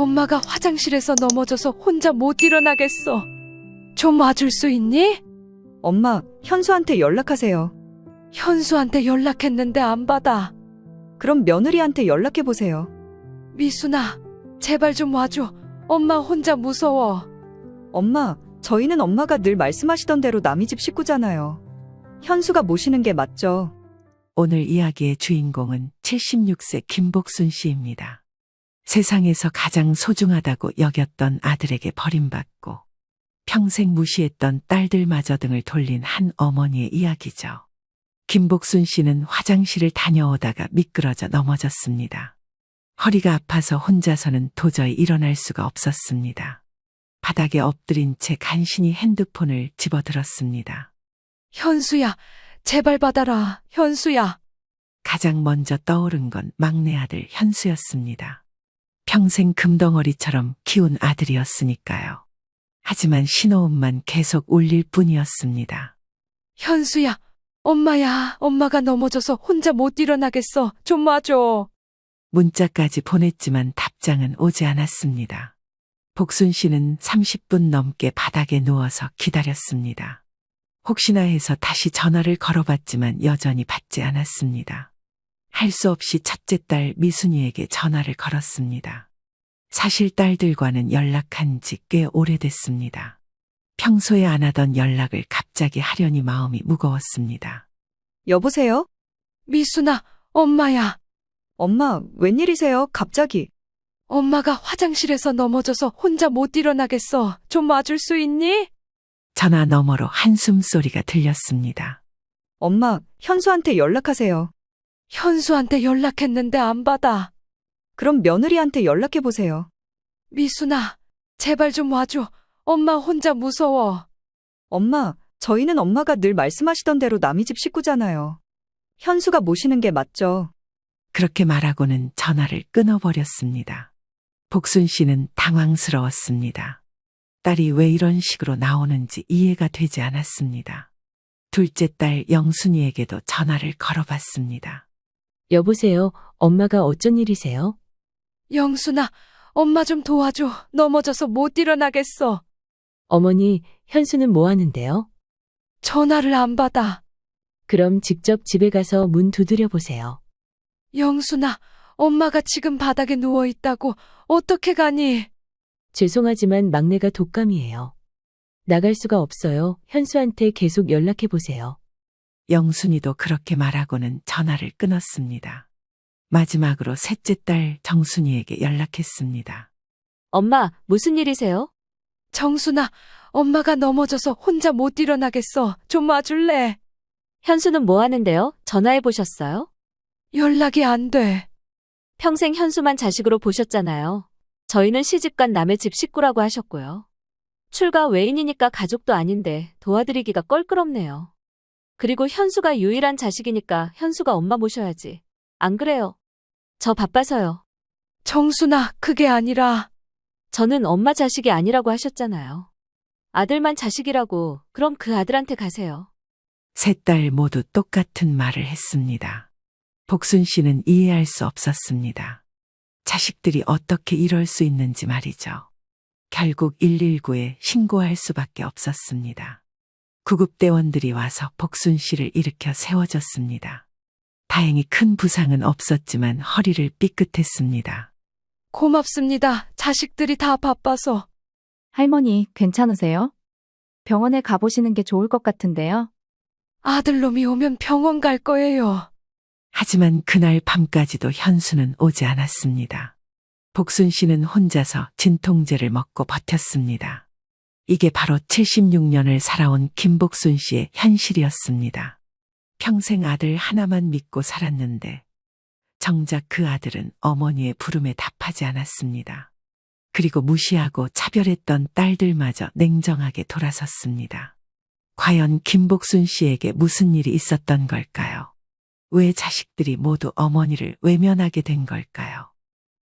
엄마가 화장실에서 넘어져서 혼자 못 일어나겠어. 좀 와줄 수 있니? 엄마, 현수한테 연락하세요. 현수한테 연락했는데 안 받아. 그럼 며느리한테 연락해보세요. 미순아, 제발 좀 와줘. 엄마 혼자 무서워. 엄마, 저희는 엄마가 늘 말씀하시던 대로 남의 집 식구잖아요. 현수가 모시는 게 맞죠. 오늘 이야기의 주인공은 76세 김복순 씨입니다. 세상에서 가장 소중하다고 여겼던 아들에게 버림받고 평생 무시했던 딸들마저 등을 돌린 한 어머니의 이야기죠. 김복순 씨는 화장실을 다녀오다가 미끄러져 넘어졌습니다. 허리가 아파서 혼자서는 도저히 일어날 수가 없었습니다. 바닥에 엎드린 채 간신히 핸드폰을 집어들었습니다. 현수야, 제발 받아라. 현수야. 가장 먼저 떠오른 건 막내 아들 현수였습니다. 평생 금덩어리처럼 키운 아들이었으니까요. 하지만 신호음만 계속 울릴 뿐이었습니다. 현수야, 엄마야. 엄마가 넘어져서 혼자 못 일어나겠어. 좀 와줘. 문자까지 보냈지만 답장은 오지 않았습니다. 복순 씨는 30분 넘게 바닥에 누워서 기다렸습니다. 혹시나 해서 다시 전화를 걸어봤지만 여전히 받지 않았습니다. 할 수 없이 첫째 딸 미순이에게 전화를 걸었습니다. 사실 딸들과는 연락한 지 꽤 오래됐습니다. 평소에 안 하던 연락을 갑자기 하려니 마음이 무거웠습니다. 여보세요? 미순아, 엄마야. 엄마, 웬일이세요? 갑자기. 엄마가 화장실에서 넘어져서 혼자 못 일어나겠어. 좀 와줄 수 있니? 전화 너머로 한숨 소리가 들렸습니다. 엄마, 현수한테 연락하세요. 현수한테 연락했는데 안 받아. 그럼 며느리한테 연락해보세요. 미순아, 제발 좀 와줘. 엄마 혼자 무서워. 엄마, 저희는 엄마가 늘 말씀하시던 대로 남의 집 식구잖아요. 현수가 모시는 게 맞죠. 그렇게 말하고는 전화를 끊어버렸습니다. 복순 씨는 당황스러웠습니다. 딸이 왜 이런 식으로 나오는지 이해가 되지 않았습니다. 둘째 딸 영순이에게도 전화를 걸어봤습니다. 여보세요. 엄마가 어쩐 일이세요? 영순아, 엄마 좀 도와줘. 넘어져서 못 일어나겠어. 어머니, 현수는 뭐 하는데요? 전화를 안 받아. 그럼 직접 집에 가서 문 두드려 보세요. 영순아, 엄마가 지금 바닥에 누워 있다고. 어떻게 가니? 죄송하지만 막내가 독감이에요. 나갈 수가 없어요. 현수한테 계속 연락해 보세요. 영순이도 그렇게 말하고는 전화를 끊었습니다. 마지막으로 셋째 딸 정순이에게 연락했습니다. 엄마, 무슨 일이세요? 정순아, 엄마가 넘어져서 혼자 못 일어나겠어. 좀 와줄래? 현수는 뭐 하는데요? 전화해 보셨어요? 연락이 안 돼. 평생 현수만 자식으로 보셨잖아요. 저희는 시집간 남의 집 식구라고 하셨고요. 출가 외인이니까 가족도 아닌데 도와드리기가 껄끄럽네요. 그리고 현수가 유일한 자식이니까 현수가 엄마 모셔야지. 안 그래요? 저 바빠서요. 정순아, 그게 아니라. 저는 엄마 자식이 아니라고 하셨잖아요. 아들만 자식이라고. 그럼 그 아들한테 가세요. 셋 딸 모두 똑같은 말을 했습니다. 복순 씨는 이해할 수 없었습니다. 자식들이 어떻게 이럴 수 있는지 말이죠. 결국 119에 신고할 수밖에 없었습니다. 구급대원들이 와서 복순 씨를 일으켜 세워줬습니다. 다행히 큰 부상은 없었지만 허리를 삐끗했습니다. 고맙습니다. 자식들이 다 바빠서. 할머니, 괜찮으세요? 병원에 가보시는 게 좋을 것 같은데요. 아들놈이 오면 병원 갈 거예요. 하지만 그날 밤까지도 현수는 오지 않았습니다. 복순 씨는 혼자서 진통제를 먹고 버텼습니다. 이게 바로 76년을 살아온 김복순 씨의 현실이었습니다. 평생 아들 하나만 믿고 살았는데 정작 그 아들은 어머니의 부름에 답하지 않았습니다. 그리고 무시하고 차별했던 딸들마저 냉정하게 돌아섰습니다. 과연 김복순 씨에게 무슨 일이 있었던 걸까요? 왜 자식들이 모두 어머니를 외면하게 된 걸까요?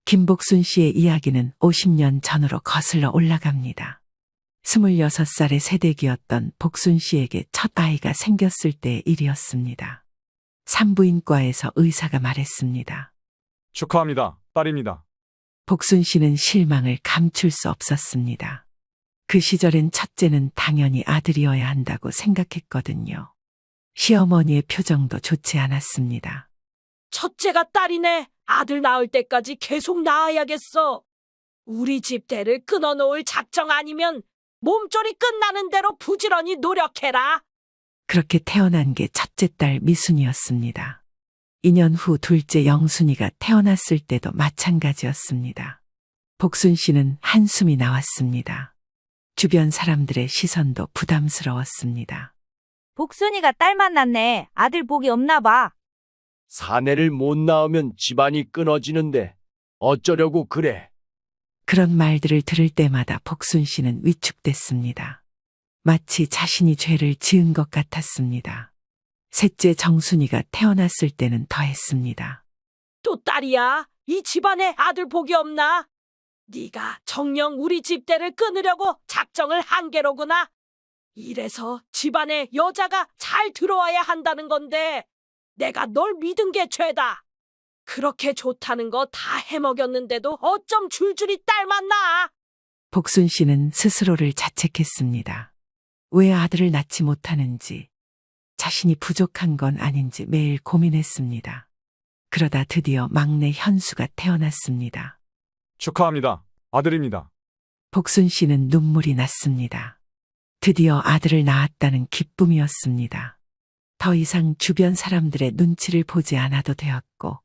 김복순 씨의 이야기는 50년 전으로 거슬러 올라갑니다. 26살의 새댁이었던 복순 씨에게 첫 아이가 생겼을 때의 일이었습니다. 산부인과에서 의사가 말했습니다. 축하합니다. 딸입니다. 복순 씨는 실망을 감출 수 없었습니다. 그 시절엔 첫째는 당연히 아들이어야 한다고 생각했거든요. 시어머니의 표정도 좋지 않았습니다. 첫째가 딸이네. 아들 낳을 때까지 계속 낳아야겠어. 우리 집 대를 끊어놓을 작정 아니면 몸조리 끝나는 대로 부지런히 노력해라. 그렇게 태어난 게 첫째 딸 미순이었습니다. 2년 후 둘째 영순이가 태어났을 때도 마찬가지였습니다. 복순 씨는 한숨이 나왔습니다. 주변 사람들의 시선도 부담스러웠습니다. 복순이가 딸 만났네. 아들 복이 없나 봐. 사내를 못 낳으면 집안이 끊어지는데 어쩌려고 그래? 그런 말들을 들을 때마다 복순 씨는 위축됐습니다. 마치 자신이 죄를 지은 것 같았습니다. 셋째 정순이가 태어났을 때는 더했습니다. 또 딸이야. 이 집안에 아들 복이 없나? 네가 정녕 우리 집 대를 끊으려고 작정을 한 게로구나. 이래서 집안에 여자가 잘 들어와야 한다는 건데 내가 널 믿은 게 죄다. 그렇게 좋다는 거 다 해먹였는데도 어쩜 줄줄이 딸만 낳아. 복순 씨는 스스로를 자책했습니다. 왜 아들을 낳지 못하는지, 자신이 부족한 건 아닌지 매일 고민했습니다. 그러다 드디어 막내 현수가 태어났습니다. 축하합니다. 아들입니다. 복순 씨는 눈물이 났습니다. 드디어 아들을 낳았다는 기쁨이었습니다. 더 이상 주변 사람들의 눈치를 보지 않아도 되었고,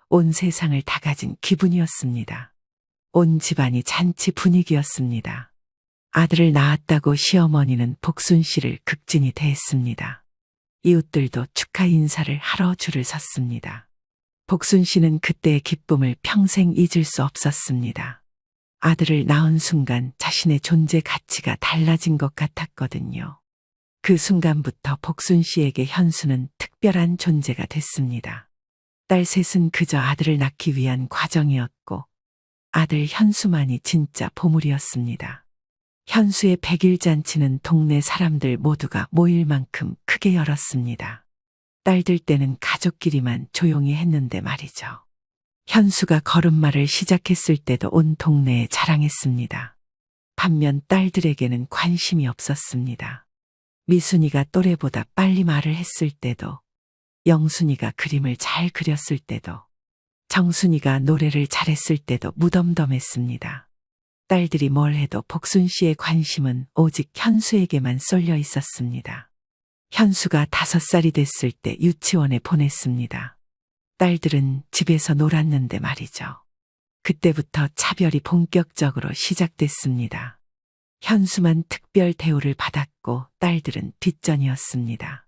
온 세상을 다 가진 기분이었습니다. 온 집안이 잔치 분위기였습니다. 아들을 낳았다고 시어머니는 복순 씨를 극진히 대했습니다. 이웃들도 축하 인사를 하러 줄을 섰습니다. 복순 씨는 그때의 기쁨을 평생 잊을 수 없었습니다. 아들을 낳은 순간 자신의 존재 가치가 달라진 것 같았거든요. 그 순간부터 복순 씨에게 현수는 특별한 존재가 됐습니다. 딸 셋은 그저 아들을 낳기 위한 과정이었고 아들 현수만이 진짜 보물이었습니다. 현수의 100일 잔치는 동네 사람들 모두가 모일 만큼 크게 열었습니다. 딸들 때는 가족끼리만 조용히 했는데 말이죠. 현수가 걸음마를 시작했을 때도 온 동네에 자랑했습니다. 반면 딸들에게는 관심이 없었습니다. 미순이가 또래보다 빨리 말을 했을 때도, 영순이가 그림을 잘 그렸을 때도, 정순이가 노래를 잘했을 때도 무덤덤했습니다. 딸들이 뭘 해도 복순 씨의 관심은 오직 현수에게만 쏠려 있었습니다. 현수가 5살이 됐을 때 유치원에 보냈습니다. 딸들은 집에서 놀았는데 말이죠. 그때부터 차별이 본격적으로 시작됐습니다. 현수만 특별 대우를 받았고 딸들은 뒷전이었습니다.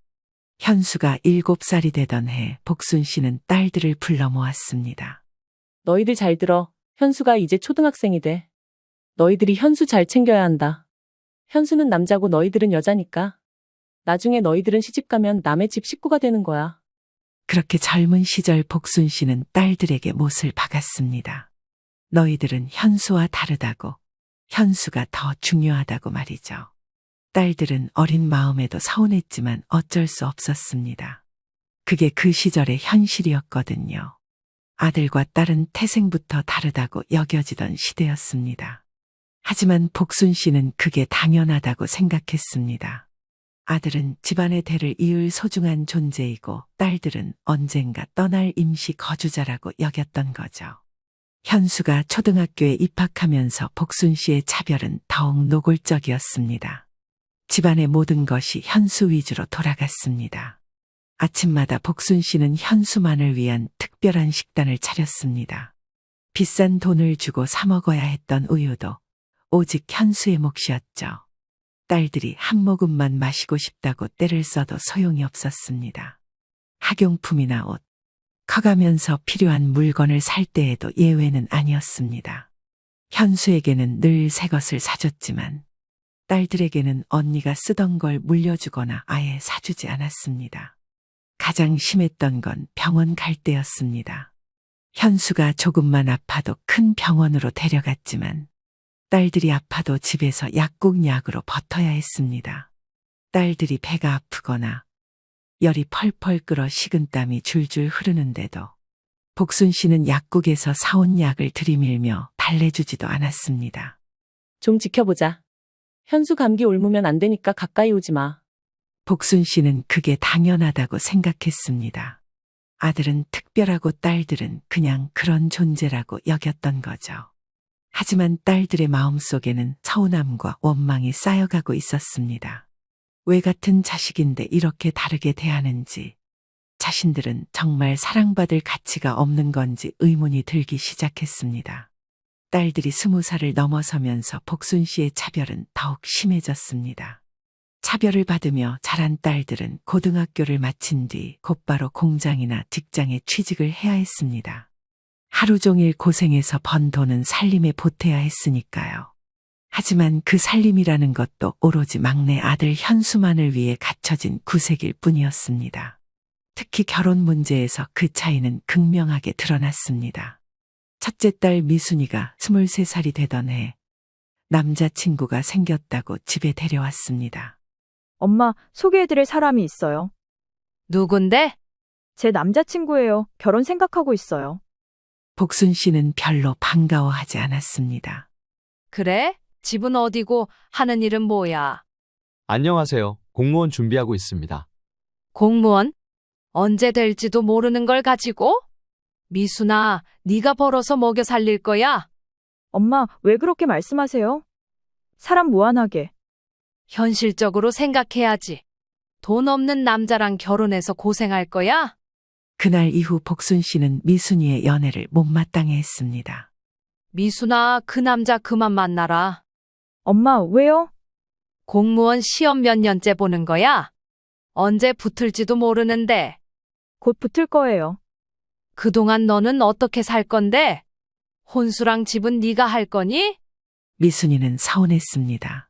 현수가 7살이 되던 해 복순 씨는 딸들을 불러 모았습니다. 너희들 잘 들어. 현수가 이제 초등학생이 돼. 너희들이 현수 잘 챙겨야 한다. 현수는 남자고 너희들은 여자니까. 나중에 너희들은 시집가면 남의 집 식구가 되는 거야. 그렇게 젊은 시절 복순 씨는 딸들에게 못을 박았습니다. 너희들은 현수와 다르다고, 현수가 더 중요하다고 말이죠. 딸들은 어린 마음에도 서운했지만 어쩔 수 없었습니다. 그게 그 시절의 현실이었거든요. 아들과 딸은 태생부터 다르다고 여겨지던 시대였습니다. 하지만 복순 씨는 그게 당연하다고 생각했습니다. 아들은 집안의 대를 이을 소중한 존재이고 딸들은 언젠가 떠날 임시 거주자라고 여겼던 거죠. 현수가 초등학교에 입학하면서 복순 씨의 차별은 더욱 노골적이었습니다. 집안의 모든 것이 현수 위주로 돌아갔습니다. 아침마다 복순 씨는 현수만을 위한 특별한 식단을 차렸습니다. 비싼 돈을 주고 사 먹어야 했던 우유도 오직 현수의 몫이었죠. 딸들이 한 모금만 마시고 싶다고 떼를 써도 소용이 없었습니다. 학용품이나 옷, 커가면서 필요한 물건을 살 때에도 예외는 아니었습니다. 현수에게는 늘 새 것을 사줬지만 딸들에게는 언니가 쓰던 걸 물려주거나 아예 사주지 않았습니다. 가장 심했던 건 병원 갈 때였습니다. 현수가 조금만 아파도 큰 병원으로 데려갔지만 딸들이 아파도 집에서 약국약으로 버텨야 했습니다. 딸들이 배가 아프거나 열이 펄펄 끓어 식은땀이 줄줄 흐르는데도 복순 씨는 약국에서 사온 약을 들이밀며 달래주지도 않았습니다. 좀 지켜보자. 현수 감기 옮으면 안 되니까 가까이 오지 마. 복순 씨는 그게 당연하다고 생각했습니다. 아들은 특별하고 딸들은 그냥 그런 존재라고 여겼던 거죠. 하지만 딸들의 마음속에는 서운함과 원망이 쌓여가고 있었습니다. 왜 같은 자식인데 이렇게 다르게 대하는지, 자신들은 정말 사랑받을 가치가 없는 건지 의문이 들기 시작했습니다. 딸들이 20살을 넘어서면서 복순 씨의 차별은 더욱 심해졌습니다. 차별을 받으며 자란 딸들은 고등학교를 마친 뒤 곧바로 공장이나 직장에 취직을 해야 했습니다. 하루 종일 고생해서 번 돈은 살림에 보태야 했으니까요. 하지만 그 살림이라는 것도 오로지 막내 아들 현수만을 위해 갖춰진 구색일 뿐이었습니다. 특히 결혼 문제에서 그 차이는 극명하게 드러났습니다. 첫째 딸 미순이가 23살이 되던 해 남자친구가 생겼다고 집에 데려왔습니다. 엄마, 소개해드릴 사람이 있어요. 누군데? 제 남자친구예요. 결혼 생각하고 있어요. 복순 씨는 별로 반가워하지 않았습니다. 그래? 집은 어디고 하는 일은 뭐야? 안녕하세요. 공무원 준비하고 있습니다. 공무원? 언제 될지도 모르는 걸 가지고? 미순아, 네가 벌어서 먹여 살릴 거야? 엄마, 왜 그렇게 말씀하세요? 사람 무한하게. 현실적으로 생각해야지. 돈 없는 남자랑 결혼해서 고생할 거야? 그날 이후 복순 씨는 미순이의 연애를 못마땅해 했습니다. 미순아, 그 남자 그만 만나라. 엄마, 왜요? 공무원 시험 몇 년째 보는 거야? 언제 붙을지도 모르는데. 곧 붙을 거예요. 그동안 너는 어떻게 살 건데? 혼수랑 집은 네가 할 거니? 미순이는 서운했습니다.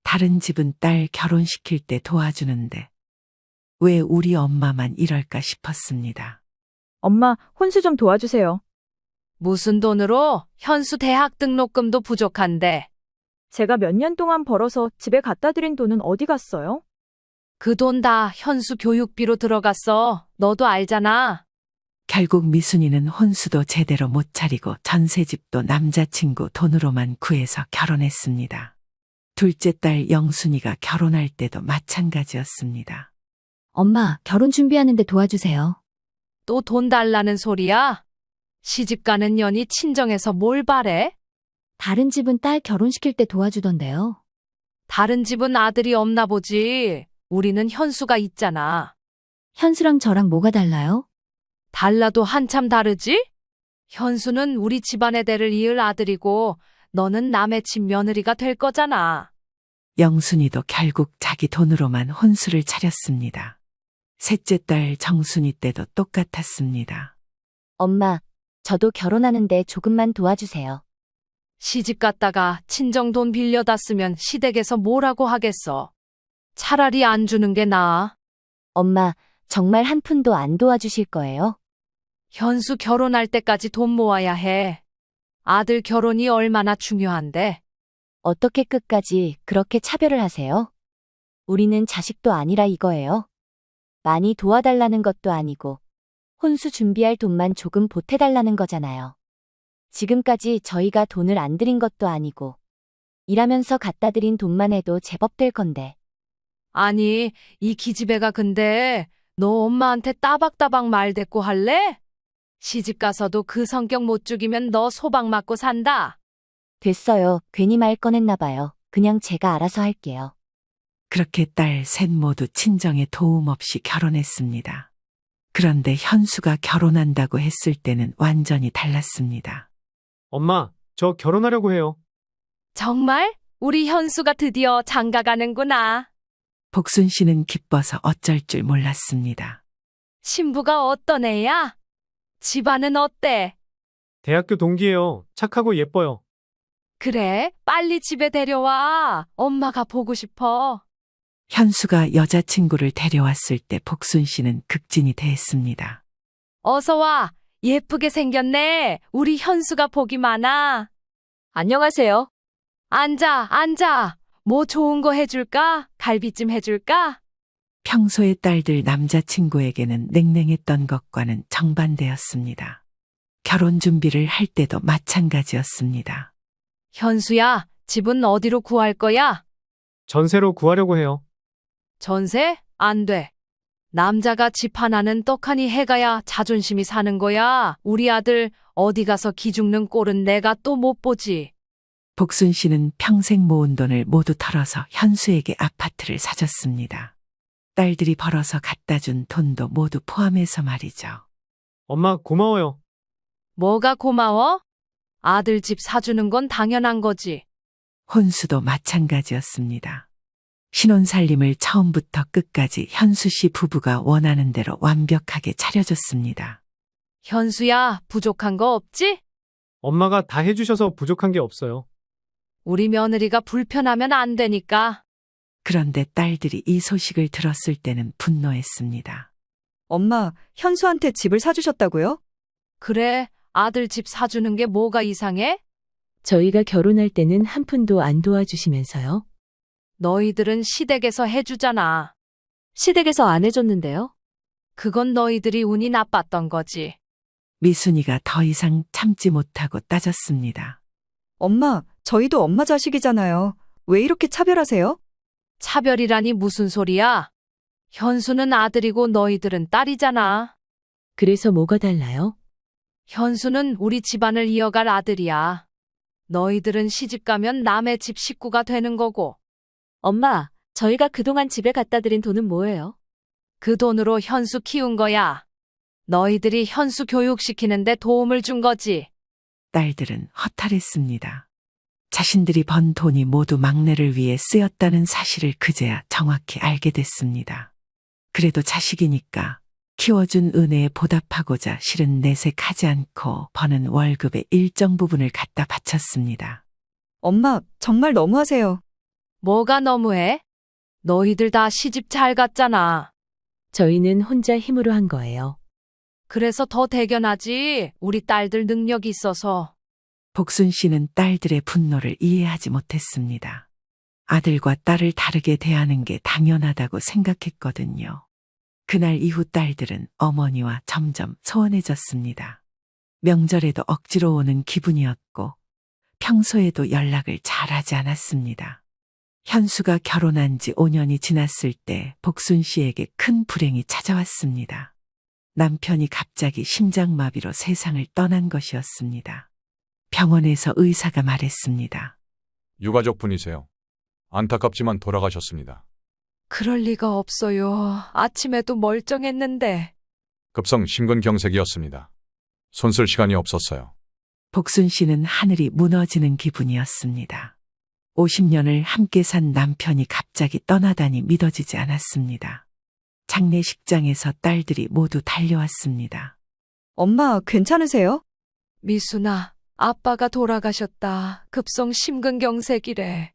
다른 집은 딸 결혼시킬 때 도와주는데 왜 우리 엄마만 이럴까 싶었습니다. 엄마, 혼수 좀 도와주세요. 무슨 돈으로? 현수 대학 등록금도 부족한데. 제가 몇 년 동안 벌어서 집에 갖다 드린 돈은 어디 갔어요? 그 돈 다 현수 교육비로 들어갔어. 너도 알잖아. 결국 미순이는 혼수도 제대로 못 차리고 전세집도 남자친구 돈으로만 구해서 결혼했습니다. 둘째 딸 영순이가 결혼할 때도 마찬가지였습니다. 엄마, 결혼 준비하는데 도와주세요. 또 돈 달라는 소리야? 시집가는 년이 친정에서 뭘 바래? 다른 집은 딸 결혼시킬 때 도와주던데요. 다른 집은 아들이 없나 보지. 우리는 현수가 있잖아. 현수랑 저랑 뭐가 달라요? 달라도 한참 다르지? 현수는 우리 집안의 대를 이을 아들이고 너는 남의 집 며느리가 될 거잖아. 영순이도 결국 자기 돈으로만 혼수를 차렸습니다. 셋째 딸 정순이 때도 똑같았습니다. 엄마, 저도 결혼하는데 조금만 도와주세요. 시집 갔다가 친정 돈 빌려다 쓰면 시댁에서 뭐라고 하겠어. 차라리 안 주는 게 나아. 엄마, 정말 한 푼도 안 도와주실 거예요? 현수 결혼할 때까지 돈 모아야 해. 아들 결혼이 얼마나 중요한데. 어떻게 끝까지 그렇게 차별을 하세요? 우리는 자식도 아니라 이거예요. 많이 도와달라는 것도 아니고 혼수 준비할 돈만 조금 보태달라는 거잖아요. 지금까지 저희가 돈을 안 드린 것도 아니고 일하면서 갖다 드린 돈만 해도 제법 될 건데. 아니, 이 기집애가 근데 너 엄마한테 따박따박 말 대꾸 할래? 시집 가서도 그 성격 못 죽이면 너 소박 맞고 산다. 됐어요. 괜히 말 꺼냈나 봐요. 그냥 제가 알아서 할게요. 그렇게 딸 셋 모두 친정에 도움 없이 결혼했습니다. 그런데 현수가 결혼한다고 했을 때는 완전히 달랐습니다. 엄마, 저 결혼하려고 해요. 정말? 우리 현수가 드디어 장가 가는구나. 복순 씨는 기뻐서 어쩔 줄 몰랐습니다. 신부가 어떤 애야? 집안은 어때? 대학교 동기예요. 착하고 예뻐요. 그래, 빨리 집에 데려와. 엄마가 보고 싶어. 현수가 여자친구를 데려왔을 때 복순 씨는 극진이 대했습니다. 어서 와. 예쁘게 생겼네. 우리 현수가 복이 많아. 안녕하세요. 앉아, 앉아. 뭐 좋은 거 해줄까? 갈비찜 해줄까? 평소에 딸들 남자친구에게는 냉랭했던 것과는 정반대였습니다. 결혼 준비를 할 때도 마찬가지였습니다. 현수야, 집은 어디로 구할 거야? 전세로 구하려고 해요. 전세? 안 돼. 남자가 집 하나는 떡하니 해가야 자존심이 사는 거야. 우리 아들 어디 가서 기죽는 꼴은 내가 또 못 보지. 복순 씨는 평생 모은 돈을 모두 털어서 현수에게 아파트를 사줬습니다. 딸들이 벌어서 갖다 준 돈도 모두 포함해서 말이죠. 엄마, 고마워요. 뭐가 고마워? 아들 집 사주는 건 당연한 거지. 혼수도 마찬가지였습니다. 신혼살림을 처음부터 끝까지 현수 씨 부부가 원하는 대로 완벽하게 차려줬습니다. 현수야, 부족한 거 없지? 엄마가 다 해주셔서 부족한 게 없어요. 우리 며느리가 불편하면 안 되니까. 그런데 딸들이 이 소식을 들었을 때는 분노했습니다. 엄마, 현수한테 집을 사주셨다고요? 그래, 아들 집 사주는 게 뭐가 이상해? 저희가 결혼할 때는 한 푼도 안 도와주시면서요. 너희들은 시댁에서 해주잖아. 시댁에서 안 해줬는데요. 그건 너희들이 운이 나빴던 거지. 미순이가 더 이상 참지 못하고 따졌습니다. 엄마, 저희도 엄마 자식이잖아요. 왜 이렇게 차별하세요? 차별이라니 무슨 소리야? 현수는 아들이고 너희들은 딸이잖아. 그래서 뭐가 달라요? 현수는 우리 집안을 이어갈 아들이야. 너희들은 시집 가면 남의 집 식구가 되는 거고. 엄마, 저희가 그동안 집에 갖다 드린 돈은 뭐예요? 그 돈으로 현수 키운 거야. 너희들이 현수 교육시키는데 도움을 준 거지. 딸들은 허탈했습니다. 자신들이 번 돈이 모두 막내를 위해 쓰였다는 사실을 그제야 정확히 알게 됐습니다. 그래도 자식이니까 키워준 은혜에 보답하고자 실은 내색하지 않고 버는 월급의 일정 부분을 갖다 바쳤습니다. 엄마, 정말 너무하세요. 뭐가 너무해? 너희들 다 시집 잘 갔잖아. 저희는 혼자 힘으로 한 거예요. 그래서 더 대견하지. 우리 딸들 능력이 있어서. 복순 씨는 딸들의 분노를 이해하지 못했습니다. 아들과 딸을 다르게 대하는 게 당연하다고 생각했거든요. 그날 이후 딸들은 어머니와 점점 소원해졌습니다. 명절에도 억지로 오는 기분이었고 평소에도 연락을 잘하지 않았습니다. 현수가 결혼한 지 5년이 지났을 때 복순 씨에게 큰 불행이 찾아왔습니다. 남편이 갑자기 심장마비로 세상을 떠난 것이었습니다. 병원에서 의사가 말했습니다. 유가족분이세요. 안타깝지만 돌아가셨습니다. 그럴 리가 없어요. 아침에도 멀쩡했는데. 급성 심근경색이었습니다. 손쓸 시간이 없었어요. 복순 씨는 하늘이 무너지는 기분이었습니다. 50년을 함께 산 남편이 갑자기 떠나다니 믿어지지 않았습니다. 장례식장에서 딸들이 모두 달려왔습니다. 엄마, 괜찮으세요? 미순아, 아빠가 돌아가셨다. 급성 심근경색이래.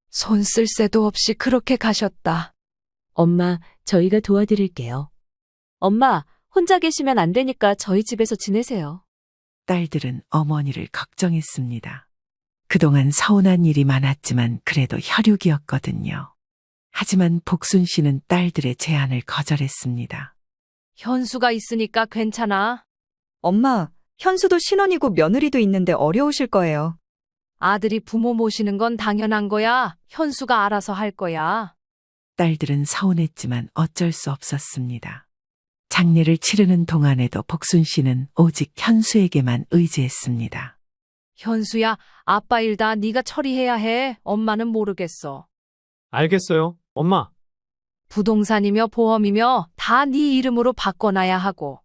손 쓸 새도 없이 그렇게 가셨다. 엄마, 저희가 도와드릴게요. 엄마, 혼자 계시면 안 되니까 저희 집에서 지내세요. 딸들은 어머니를 걱정했습니다. 그동안 서운한 일이 많았지만 그래도 혈육이었거든요. 하지만 복순 씨는 딸들의 제안을 거절했습니다. 현수가 있으니까 괜찮아. 엄마, 현수도 신혼이고 며느리도 있는데 어려우실 거예요. 아들이 부모 모시는 건 당연한 거야. 현수가 알아서 할 거야. 딸들은 서운했지만 어쩔 수 없었습니다. 장례를 치르는 동안에도 복순 씨는 오직 현수에게만 의지했습니다. 현수야, 아빠 일 다 네가 처리해야 해. 엄마는 모르겠어. 알겠어요, 엄마. 부동산이며 보험이며 다 네 이름으로 바꿔놔야 하고.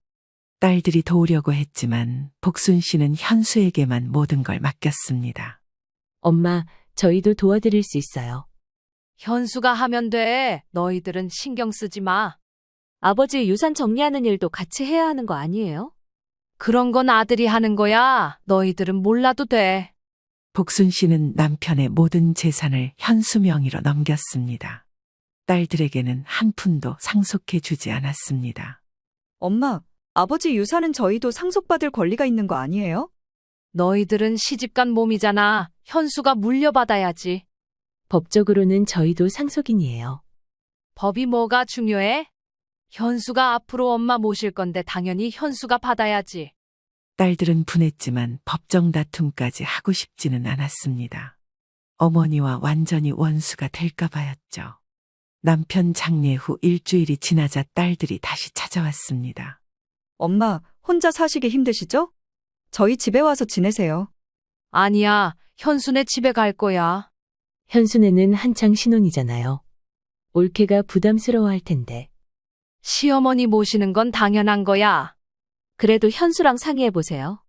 딸들이 도우려고 했지만 복순 씨는 현수에게만 모든 걸 맡겼습니다. 엄마, 저희도 도와드릴 수 있어요. 현수가 하면 돼. 너희들은 신경 쓰지 마. 아버지 유산 정리하는 일도 같이 해야 하는 거 아니에요? 그런 건 아들이 하는 거야. 너희들은 몰라도 돼. 복순 씨는 남편의 모든 재산을 현수 명의로 넘겼습니다. 딸들에게는 한 푼도 상속해 주지 않았습니다. 엄마, 아버지 유산은 저희도 상속받을 권리가 있는 거 아니에요? 너희들은 시집간 몸이잖아. 현수가 물려받아야지. 법적으로는 저희도 상속인이에요. 법이 뭐가 중요해? 현수가 앞으로 엄마 모실 건데 당연히 현수가 받아야지. 딸들은 분했지만 법정 다툼까지 하고 싶지는 않았습니다. 어머니와 완전히 원수가 될까봐였죠. 남편 장례 후 일주일이 지나자 딸들이 다시 찾아왔습니다. 엄마, 혼자 사시기 힘드시죠? 저희 집에 와서 지내세요. 아니야, 현수네 집에 갈 거야. 현수네는 한창 신혼이잖아요. 올케가 부담스러워할 텐데. 시어머니 모시는 건 당연한 거야. 그래도 현수랑 상의해 보세요.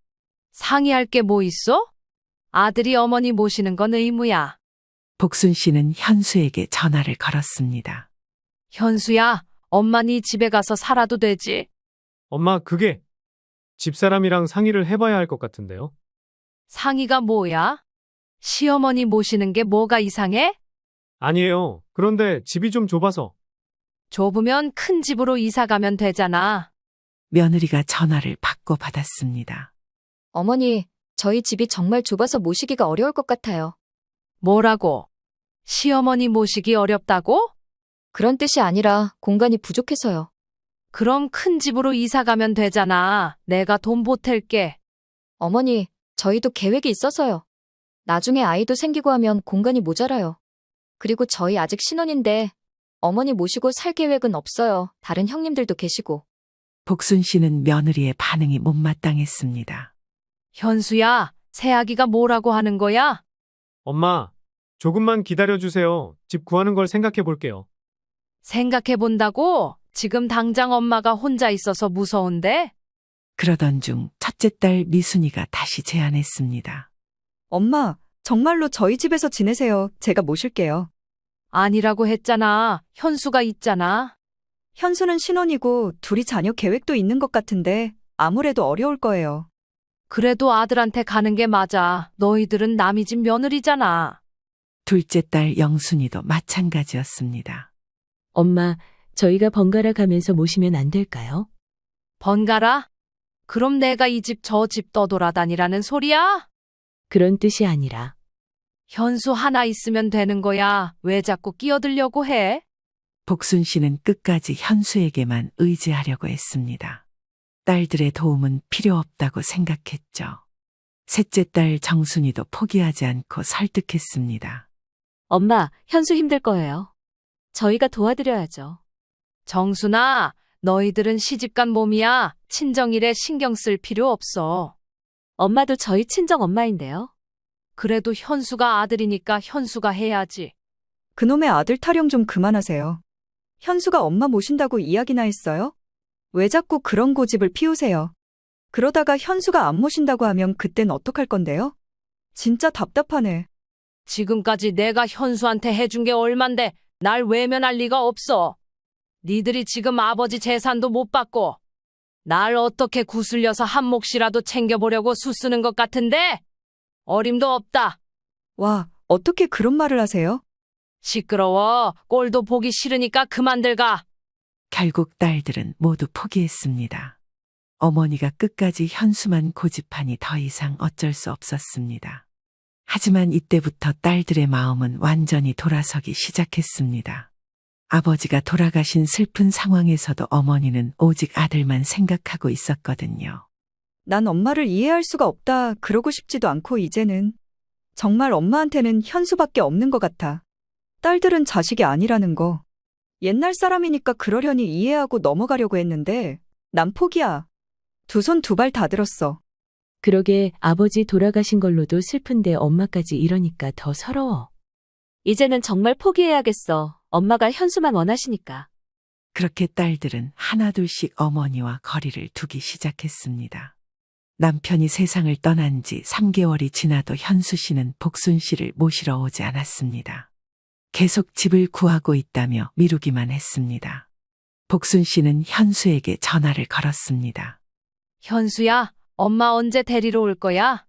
상의할 게 뭐 있어? 아들이 어머니 모시는 건 의무야. 복순 씨는 현수에게 전화를 걸었습니다. 현수야, 엄마 네 집에 가서 살아도 되지? 엄마, 그게 집사람이랑 상의를 해봐야 할 것 같은데요. 상의가 뭐야? 시어머니 모시는 게 뭐가 이상해? 아니에요. 그런데 집이 좀 좁아서. 좁으면 큰 집으로 이사 가면 되잖아. 며느리가 전화를 받고 받았습니다. 어머니, 저희 집이 정말 좁아서 모시기가 어려울 것 같아요. 뭐라고? 시어머니 모시기 어렵다고? 그런 뜻이 아니라 공간이 부족해서요. 그럼 큰 집으로 이사 가면 되잖아. 내가 돈 보탤게. 어머니, 저희도 계획이 있어서요. 나중에 아이도 생기고 하면 공간이 모자라요. 그리고 저희 아직 신혼인데 어머니 모시고 살 계획은 없어요. 다른 형님들도 계시고. 복순 씨는 며느리의 반응이 못마땅했습니다. 현수야, 새아기가 뭐라고 하는 거야? 엄마, 조금만 기다려주세요. 집 구하는 걸 생각해 볼게요. 생각해 본다고? 지금 당장 엄마가 혼자 있어서 무서운데? 그러던 중 첫째 딸 미순이가 다시 제안했습니다. 엄마, 정말로 저희 집에서 지내세요. 제가 모실게요. 아니라고 했잖아. 현수가 있잖아. 현수는 신혼이고 둘이 자녀 계획도 있는 것 같은데 아무래도 어려울 거예요. 그래도 아들한테 가는 게 맞아. 너희들은 남이 집 며느리잖아. 둘째 딸 영순이도 마찬가지였습니다. 엄마, 저희가 번갈아 가면서 모시면 안 될까요? 번갈아? 그럼 내가 이 집 저 집 떠돌아다니라는 소리야? 그런 뜻이 아니라. 현수 하나 있으면 되는 거야. 왜 자꾸 끼어들려고 해? 복순 씨는 끝까지 현수에게만 의지하려고 했습니다. 딸들의 도움은 필요 없다고 생각했죠. 셋째 딸 정순이도 포기하지 않고 설득했습니다. 엄마, 현수 힘들 거예요. 저희가 도와드려야죠. 정순아, 너희들은 시집간 몸이야. 친정일에 신경 쓸 필요 없어. 엄마도 저희 친정 엄마인데요. 그래도 현수가 아들이니까 현수가 해야지. 그놈의 아들 타령 좀 그만하세요. 현수가 엄마 모신다고 이야기나 했어요? 왜 자꾸 그런 고집을 피우세요? 그러다가 현수가 안 모신다고 하면 그땐 어떡할 건데요? 진짜 답답하네. 지금까지 내가 현수한테 해준 게 얼만데 날 외면할 리가 없어. 니들이 지금 아버지 재산도 못 받고 날 어떻게 구슬려서 한 몫이라도 챙겨보려고 수쓰는 것 같은데? 어림도 없다. 와, 어떻게 그런 말을 하세요? 시끄러워. 꼴도 보기 싫으니까 그만들 가. 결국 딸들은 모두 포기했습니다. 어머니가 끝까지 현수만 고집하니 더 이상 어쩔 수 없었습니다. 하지만 이때부터 딸들의 마음은 완전히 돌아서기 시작했습니다. 아버지가 돌아가신 슬픈 상황에서도 어머니는 오직 아들만 생각하고 있었거든요. 난 엄마를 이해할 수가 없다. 그러고 싶지도 않고 이제는. 정말 엄마한테는 현수밖에 없는 것 같아. 딸들은 자식이 아니라는 거. 옛날 사람이니까 그러려니 이해하고 넘어가려고 했는데 난 포기야. 두 손 두 발 다 들었어. 그러게 아버지 돌아가신 걸로도 슬픈데 엄마까지 이러니까 더 서러워. 이제는 정말 포기해야겠어. 엄마가 현수만 원하시니까. 그렇게 딸들은 하나둘씩 어머니와 거리를 두기 시작했습니다. 남편이 세상을 떠난 지 3개월이 지나도 현수 씨는 복순 씨를 모시러 오지 않았습니다. 계속 집을 구하고 있다며 미루기만 했습니다. 복순 씨는 현수에게 전화를 걸었습니다. 현수야, 엄마 언제 데리러 올 거야?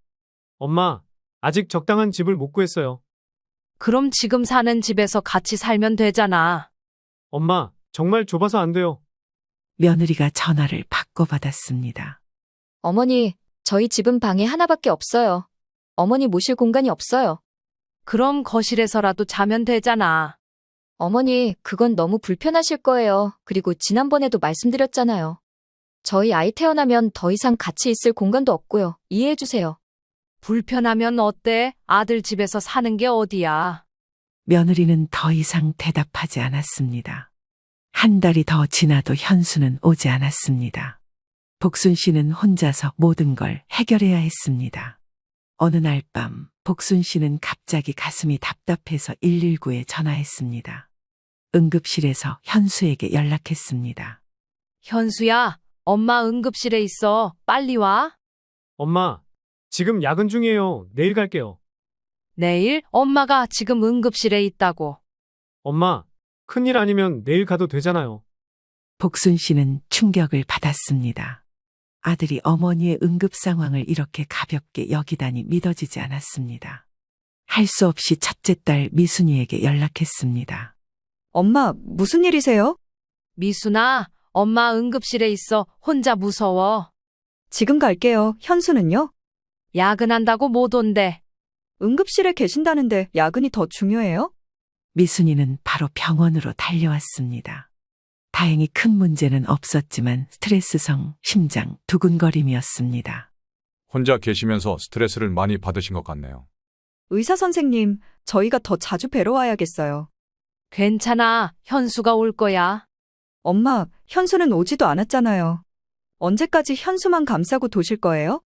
엄마, 아직 적당한 집을 못 구했어요. 그럼 지금 사는 집에서 같이 살면 되잖아. 엄마, 정말 좁아서 안 돼요. 며느리가 전화를 받고 받았습니다. 어머니, 저희 집은 방이 하나밖에 없어요. 어머니 모실 공간이 없어요. 그럼 거실에서라도 자면 되잖아. 어머니, 그건 너무 불편하실 거예요. 그리고 지난번에도 말씀드렸잖아요. 저희 아이 태어나면 더 이상 같이 있을 공간도 없고요. 이해해주세요. 불편하면 어때? 아들 집에서 사는 게 어디야? 며느리는 더 이상 대답하지 않았습니다. 한 달이 더 지나도 현수는 오지 않았습니다. 복순 씨는 혼자서 모든 걸 해결해야 했습니다. 어느 날 밤, 복순 씨는 갑자기 가슴이 답답해서 119에 전화했습니다. 응급실에서 현수에게 연락했습니다. 현수야, 엄마 응급실에 있어. 빨리 와. 엄마, 지금 야근 중이에요. 내일 갈게요. 내일 엄마가 지금 응급실에 있다고. 엄마, 큰일 아니면 내일 가도 되잖아요. 복순 씨는 충격을 받았습니다. 아들이 어머니의 응급 상황을 이렇게 가볍게 여기다니 믿어지지 않았습니다. 할 수 없이 첫째 딸 미순이에게 연락했습니다. 엄마, 무슨 일이세요? 미순아, 엄마 응급실에 있어. 혼자 무서워. 지금 갈게요. 현수는요? 야근한다고 못 온대. 응급실에 계신다는데 야근이 더 중요해요? 미순이는 바로 병원으로 달려왔습니다. 다행히 큰 문제는 없었지만 스트레스성 심장 두근거림이었습니다. 혼자 계시면서 스트레스를 많이 받으신 것 같네요. 의사 선생님, 저희가 더 자주 뵈러 와야겠어요. 괜찮아. 현수가 올 거야. 엄마, 현수는 오지도 않았잖아요. 언제까지 현수만 감싸고 도실 거예요?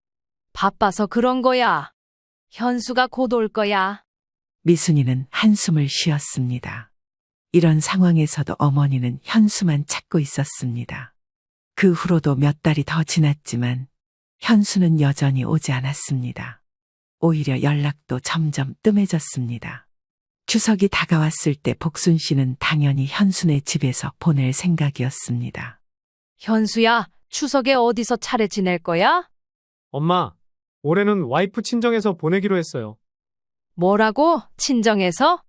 바빠서 그런 거야. 현수가 곧 올 거야. 미순이는 한숨을 쉬었습니다. 이런 상황에서도 어머니는 현수만 찾고 있었습니다. 그 후로도 몇 달이 더 지났지만 현수는 여전히 오지 않았습니다. 오히려 연락도 점점 뜸해졌습니다. 추석이 다가왔을 때 복순 씨는 당연히 현수네 집에서 보낼 생각이었습니다. 현수야, 추석에 어디서 차례 지낼 거야? 엄마, 올해는 와이프 친정에서 보내기로 했어요. 뭐라고? 친정에서?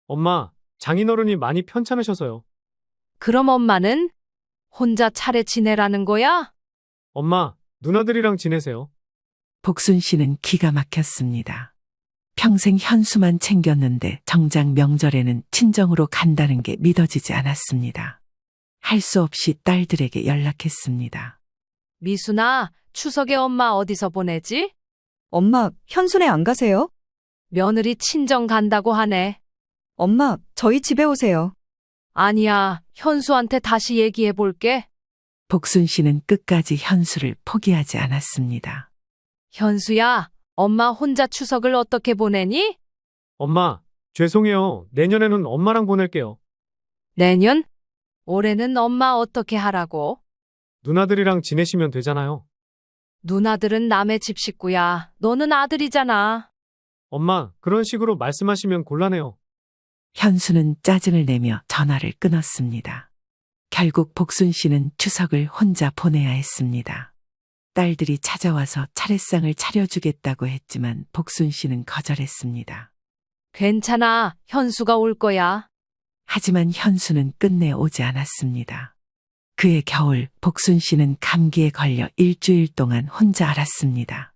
엄마, 장인어른이 많이 편찮으셔서요. 그럼 엄마는 혼자 차례 지내라는 거야? 엄마, 누나들이랑 지내세요. 복순 씨는 기가 막혔습니다. 평생 현수만 챙겼는데 정작 명절에는 친정으로 간다는 게 믿어지지 않았습니다. 할 수 없이 딸들에게 연락했습니다. 미순아, 추석에 엄마 어디서 보내지? 엄마, 현수네 안 가세요? 며느리 친정 간다고 하네. 엄마, 저희 집에 오세요. 아니야, 현수한테 다시 얘기해 볼게. 복순 씨는 끝까지 현수를 포기하지 않았습니다. 현수야, 엄마 혼자 추석을 어떻게 보내니? 엄마, 죄송해요. 내년에는 엄마랑 보낼게요. 내년? 올해는 엄마 어떻게 하라고? 누나들이랑 지내시면 되잖아요. 누나들은 남의 집 식구야. 너는 아들이잖아. 엄마, 그런 식으로 말씀하시면 곤란해요. 현수는 짜증을 내며 전화를 끊었습니다. 결국 복순 씨는 추석을 혼자 보내야 했습니다. 딸들이 찾아와서 차례상을 차려주겠다고 했지만 복순 씨는 거절했습니다. 괜찮아. 현수가 올 거야. 하지만 현수는 끝내 오지 않았습니다. 그해 겨울 복순 씨는 감기에 걸려 일주일 동안 혼자 앓았습니다.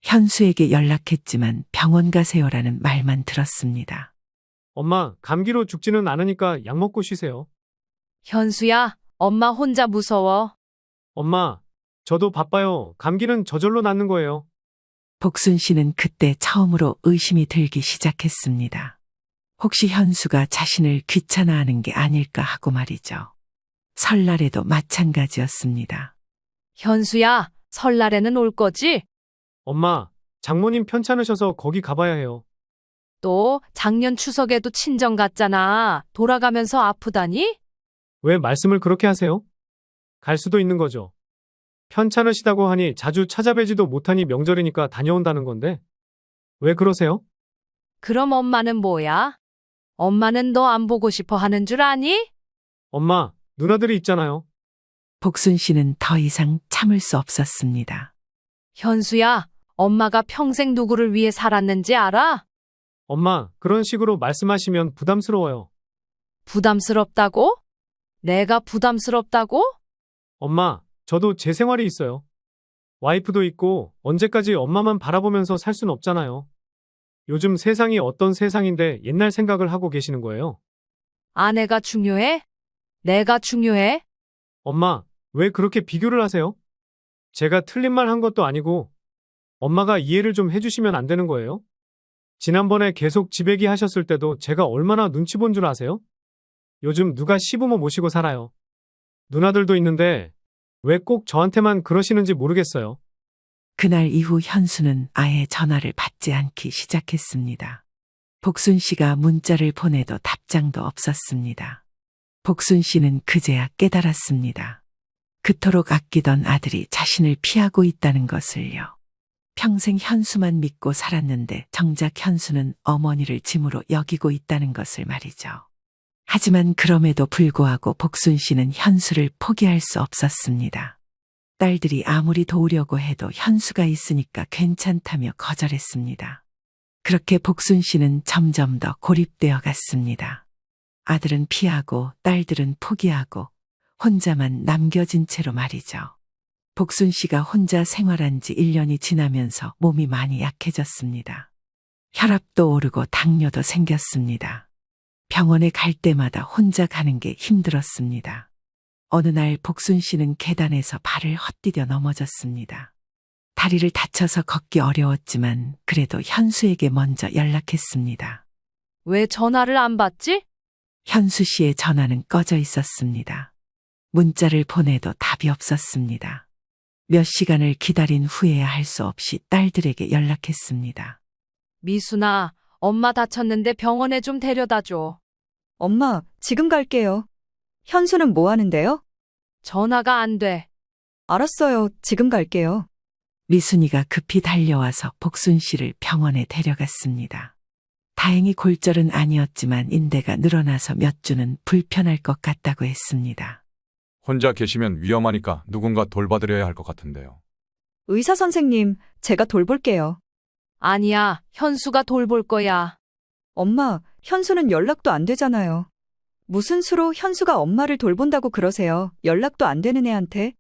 현수에게 연락했지만 병원 가세요라는 말만 들었습니다. 엄마, 감기로 죽지는 않으니까 약 먹고 쉬세요. 현수야, 엄마 혼자 무서워. 엄마, 저도 바빠요. 감기는 저절로 낫는 거예요. 복순 씨는 그때 처음으로 의심이 들기 시작했습니다. 혹시 현수가 자신을 귀찮아하는 게 아닐까 하고 말이죠. 설날에도 마찬가지였습니다. 현수야, 설날에는 올 거지? 엄마, 장모님 편찮으셔서 거기 가봐야 해요. 또 작년 추석에도 친정 갔잖아. 돌아가면서 아프다니? 왜 말씀을 그렇게 하세요? 갈 수도 있는 거죠. 편찮으시다고 하니 자주 찾아뵈지도 못하니 명절이니까 다녀온다는 건데. 왜 그러세요? 그럼 엄마는 뭐야? 엄마는 너 안 보고 싶어 하는 줄 아니? 엄마, 누나들이 있잖아요. 복순 씨는 더 이상 참을 수 없었습니다. 현수야, 엄마가 평생 누구를 위해 살았는지 알아? 엄마, 그런 식으로 말씀하시면 부담스러워요. 부담스럽다고? 내가 부담스럽다고? 엄마, 저도 제 생활이 있어요. 와이프도 있고 언제까지 엄마만 바라보면서 살 순 없잖아요. 요즘 세상이 어떤 세상인데 옛날 생각을 하고 계시는 거예요. 아내가 중요해? 내가 중요해? 엄마, 왜 그렇게 비교를 하세요? 제가 틀린 말 한 것도 아니고 엄마가 이해를 좀 해주시면 안 되는 거예요? 지난번에 계속 지배기 하셨을 때도 제가 얼마나 눈치 본 줄 아세요? 요즘 누가 시부모 모시고 살아요. 누나들도 있는데 왜 꼭 저한테만 그러시는지 모르겠어요. 그날 이후 현수는 아예 전화를 받지 않기 시작했습니다. 복순 씨가 문자를 보내도 답장도 없었습니다. 복순 씨는 그제야 깨달았습니다. 그토록 아끼던 아들이 자신을 피하고 있다는 것을요. 평생 현수만 믿고 살았는데 정작 현수는 어머니를 짐으로 여기고 있다는 것을 말이죠. 하지만 그럼에도 불구하고 복순 씨는 현수를 포기할 수 없었습니다. 딸들이 아무리 도우려고 해도 현수가 있으니까 괜찮다며 거절했습니다. 그렇게 복순 씨는 점점 더 고립되어 갔습니다. 아들은 피하고 딸들은 포기하고 혼자만 남겨진 채로 말이죠. 복순 씨가 혼자 생활한 지 1년이 지나면서 몸이 많이 약해졌습니다. 혈압도 오르고 당뇨도 생겼습니다. 병원에 갈 때마다 혼자 가는 게 힘들었습니다. 어느 날 복순 씨는 계단에서 발을 헛디뎌 넘어졌습니다. 다리를 다쳐서 걷기 어려웠지만 그래도 현수에게 먼저 연락했습니다. 왜 전화를 안 받지? 현수 씨의 전화는 꺼져 있었습니다. 문자를 보내도 답이 없었습니다. 몇 시간을 기다린 후에야 할 수 없이 딸들에게 연락했습니다. 미순아, 엄마 다쳤는데 병원에 좀 데려다 줘. 엄마, 지금 갈게요. 현수는 뭐 하는데요? 전화가 안 돼. 알았어요. 지금 갈게요. 미순이가 급히 달려와서 복순 씨를 병원에 데려갔습니다. 다행히 골절은 아니었지만 인대가 늘어나서 몇 주는 불편할 것 같다고 했습니다. 혼자 계시면 위험하니까 누군가 돌봐드려야 할 것 같은데요. 의사 선생님, 제가 돌볼게요. 아니야, 현수가 돌볼 거야. 엄마, 현수는 연락도 안 되잖아요. 무슨 수로 현수가 엄마를 돌본다고 그러세요? 연락도 안 되는 애한테?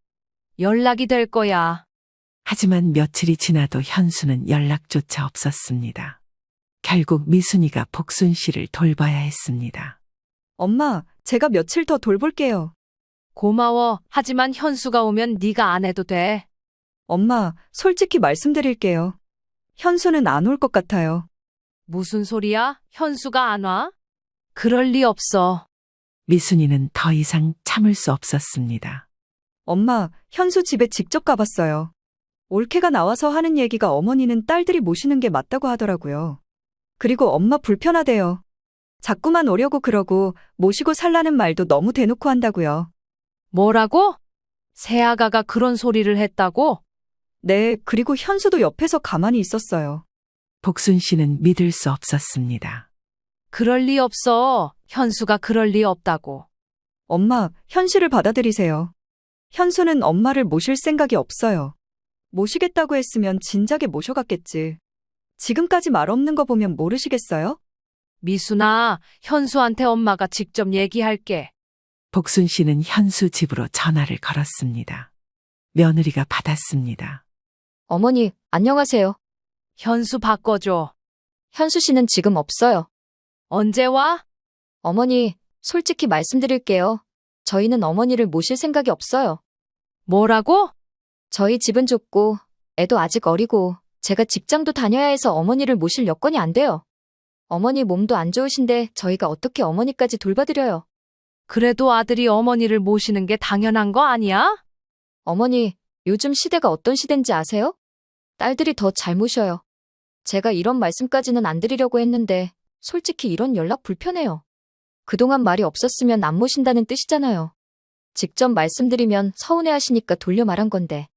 연락이 될 거야. 하지만 며칠이 지나도 현수는 연락조차 없었습니다. 결국 미순이가 복순 씨를 돌봐야 했습니다. 엄마, 제가 며칠 더 돌볼게요. 고마워. 하지만 현수가 오면 네가 안 해도 돼. 엄마, 솔직히 말씀드릴게요. 현수는 안 올 것 같아요. 무슨 소리야? 현수가 안 와? 그럴 리 없어. 미순이는 더 이상 참을 수 없었습니다. 엄마, 현수 집에 직접 가봤어요. 올케가 나와서 하는 얘기가 어머니는 딸들이 모시는 게 맞다고 하더라고요. 그리고 엄마 불편하대요. 자꾸만 오려고 그러고 모시고 살라는 말도 너무 대놓고 한다고요. 뭐라고? 새아가가 그런 소리를 했다고? 네, 그리고 현수도 옆에서 가만히 있었어요. 복순 씨는 믿을 수 없었습니다. 그럴 리 없어. 현수가 그럴 리 없다고. 엄마, 현실을 받아들이세요. 현수는 엄마를 모실 생각이 없어요. 모시겠다고 했으면 진작에 모셔갔겠지. 지금까지 말 없는 거 보면 모르시겠어요? 미순아, 현수한테 엄마가 직접 얘기할게. 복순 씨는 현수 집으로 전화를 걸었습니다. 며느리가 받았습니다. 어머니, 안녕하세요. 현수 바꿔줘. 현수 씨는 지금 없어요. 언제 와? 어머니, 솔직히 말씀드릴게요. 저희는 어머니를 모실 생각이 없어요. 뭐라고? 저희 집은 좁고 애도 아직 어리고 제가 직장도 다녀야 해서 어머니를 모실 여건이 안 돼요. 어머니 몸도 안 좋으신데 저희가 어떻게 어머니까지 돌봐드려요. 그래도 아들이 어머니를 모시는 게 당연한 거 아니야? 어머니, 요즘 시대가 어떤 시대인지 아세요? 딸들이 더 잘 모셔요. 제가 이런 말씀까지는 안 드리려고 했는데 솔직히 이런 연락 불편해요. 그동안 말이 없었으면 안 모신다는 뜻이잖아요. 직접 말씀드리면 서운해하시니까 돌려 말한 건데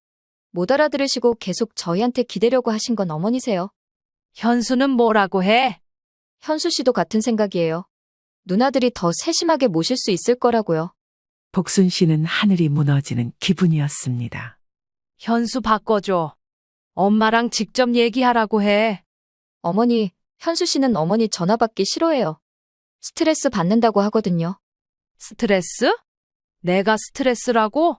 못 알아들으시고 계속 저희한테 기대려고 하신 건 어머니세요. 현수는 뭐라고 해? 현수 씨도 같은 생각이에요. 누나들이 더 세심하게 모실 수 있을 거라고요. 복순 씨는 하늘이 무너지는 기분이었습니다. 현수 바꿔줘. 엄마랑 직접 얘기하라고 해. 어머니, 현수 씨는 어머니 전화 받기 싫어해요. 스트레스 받는다고 하거든요. 스트레스? 내가 스트레스라고?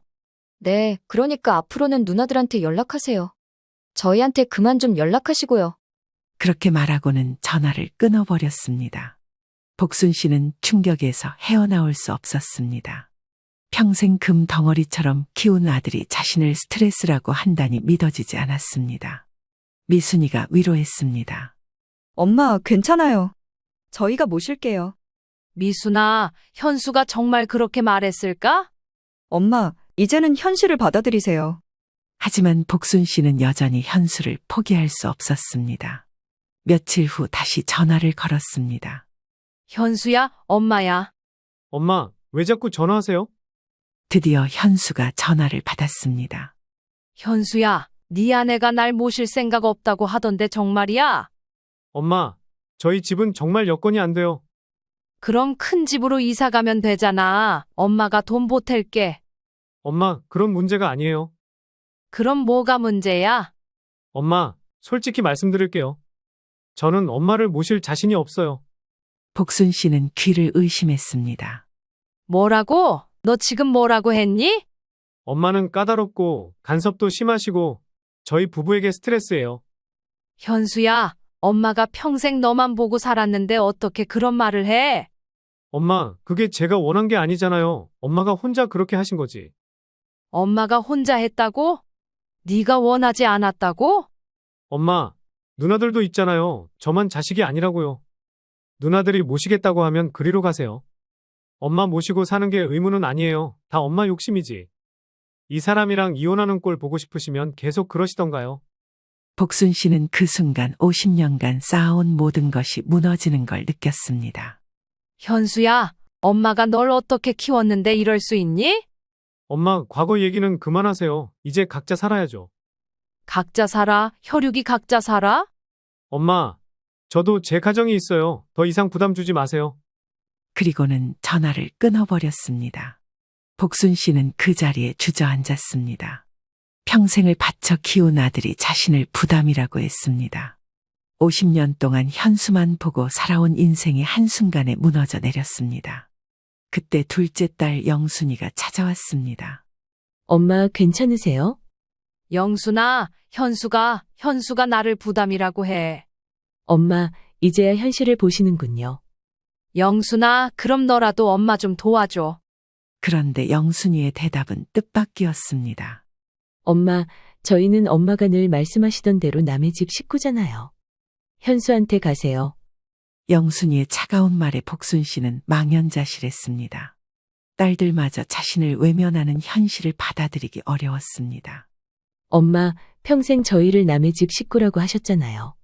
네, 그러니까 앞으로는 누나들한테 연락하세요. 저희한테 그만 좀 연락하시고요. 그렇게 말하고는 전화를 끊어버렸습니다. 복순 씨는 충격에서 헤어나올 수 없었습니다. 평생 금 덩어리처럼 키운 아들이 자신을 스트레스라고 한다니 믿어지지 않았습니다. 미순이가 위로했습니다. 엄마, 괜찮아요. 저희가 모실게요. 미순아, 현수가 정말 그렇게 말했을까? 엄마, 이제는 현실을 받아들이세요. 하지만 복순 씨는 여전히 현수를 포기할 수 없었습니다. 며칠 후 다시 전화를 걸었습니다. 현수야, 엄마야. 엄마, 왜 자꾸 전화하세요? 드디어 현수가 전화를 받았습니다. 현수야, 네 아내가 날 모실 생각 없다고 하던데 정말이야? 엄마, 저희 집은 정말 여건이 안 돼요. 그럼 큰 집으로 이사 가면 되잖아. 엄마가 돈 보탤게. 엄마, 그런 문제가 아니에요. 그럼 뭐가 문제야? 엄마, 솔직히 말씀드릴게요. 저는 엄마를 모실 자신이 없어요. 복순 씨는 귀를 의심했습니다. 뭐라고? 너 지금 뭐라고 했니? 엄마는 까다롭고 간섭도 심하시고 저희 부부에게 스트레스예요. 현수야, 엄마가 평생 너만 보고 살았는데 어떻게 그런 말을 해? 엄마, 그게 제가 원한 게 아니잖아요. 엄마가 혼자 그렇게 하신 거지. 엄마가 혼자 했다고? 네가 원하지 않았다고? 엄마, 누나들도 있잖아요. 저만 자식이 아니라고요. 누나들이 모시겠다고 하면 그리로 가세요. 엄마 모시고 사는 게 의무는 아니에요. 다 엄마 욕심이지. 이 사람이랑 이혼하는 꼴 보고 싶으시면 계속 그러시던가요. 복순 씨는 그 순간 50년간 쌓아온 모든 것이 무너지는 걸 느꼈습니다. 현수야, 엄마가 널 어떻게 키웠는데 이럴 수 있니? 엄마, 과거 얘기는 그만하세요. 이제 각자 살아야죠. 각자 살아, 혈육이 각자 살아? 엄마, 저도 제 가정이 있어요. 더 이상 부담 주지 마세요. 그리고는 전화를 끊어버렸습니다. 복순 씨는 그 자리에 주저앉았습니다. 평생을 바쳐 키운 아들이 자신을 부담이라고 했습니다. 50년 동안 현수만 보고 살아온 인생이 한순간에 무너져 내렸습니다. 그때 둘째 딸 영순이가 찾아왔습니다. 엄마 괜찮으세요? 영순아, 현수가 나를 부담이라고 해. 엄마, 이제야 현실을 보시는군요. 영순아, 그럼 너라도 엄마 좀 도와줘. 그런데 영순이의 대답은 뜻밖이었습니다. 엄마, 저희는 엄마가 늘 말씀하시던 대로 남의 집 식구잖아요. 현수한테 가세요. 영순이의 차가운 말에 복순 씨는 망연자실했습니다. 딸들마저 자신을 외면하는 현실을 받아들이기 어려웠습니다. 엄마, 평생 저희를 남의 집 식구라고 하셨잖아요.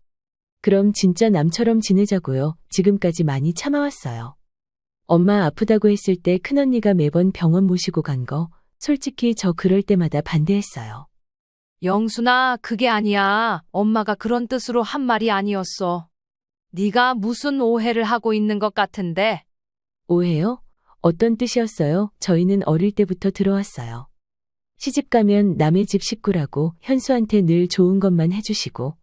그럼 진짜 남처럼 지내자고요. 지금까지 많이 참아왔어요. 엄마 아프다고 했을 때 큰언니가 매번 병원 모시고 간 거, 솔직히 저 그럴 때마다 반대했어요. 영순아, 그게 아니야. 엄마가 그런 뜻으로 한 말이 아니었어. 네가 무슨 오해를 하고 있는 것 같은데. 오해요? 어떤 뜻이었어요? 저희는 어릴 때부터 들어왔어요. 시집 가면 남의 집 식구라고 현수한테 늘 좋은 것만 해주시고,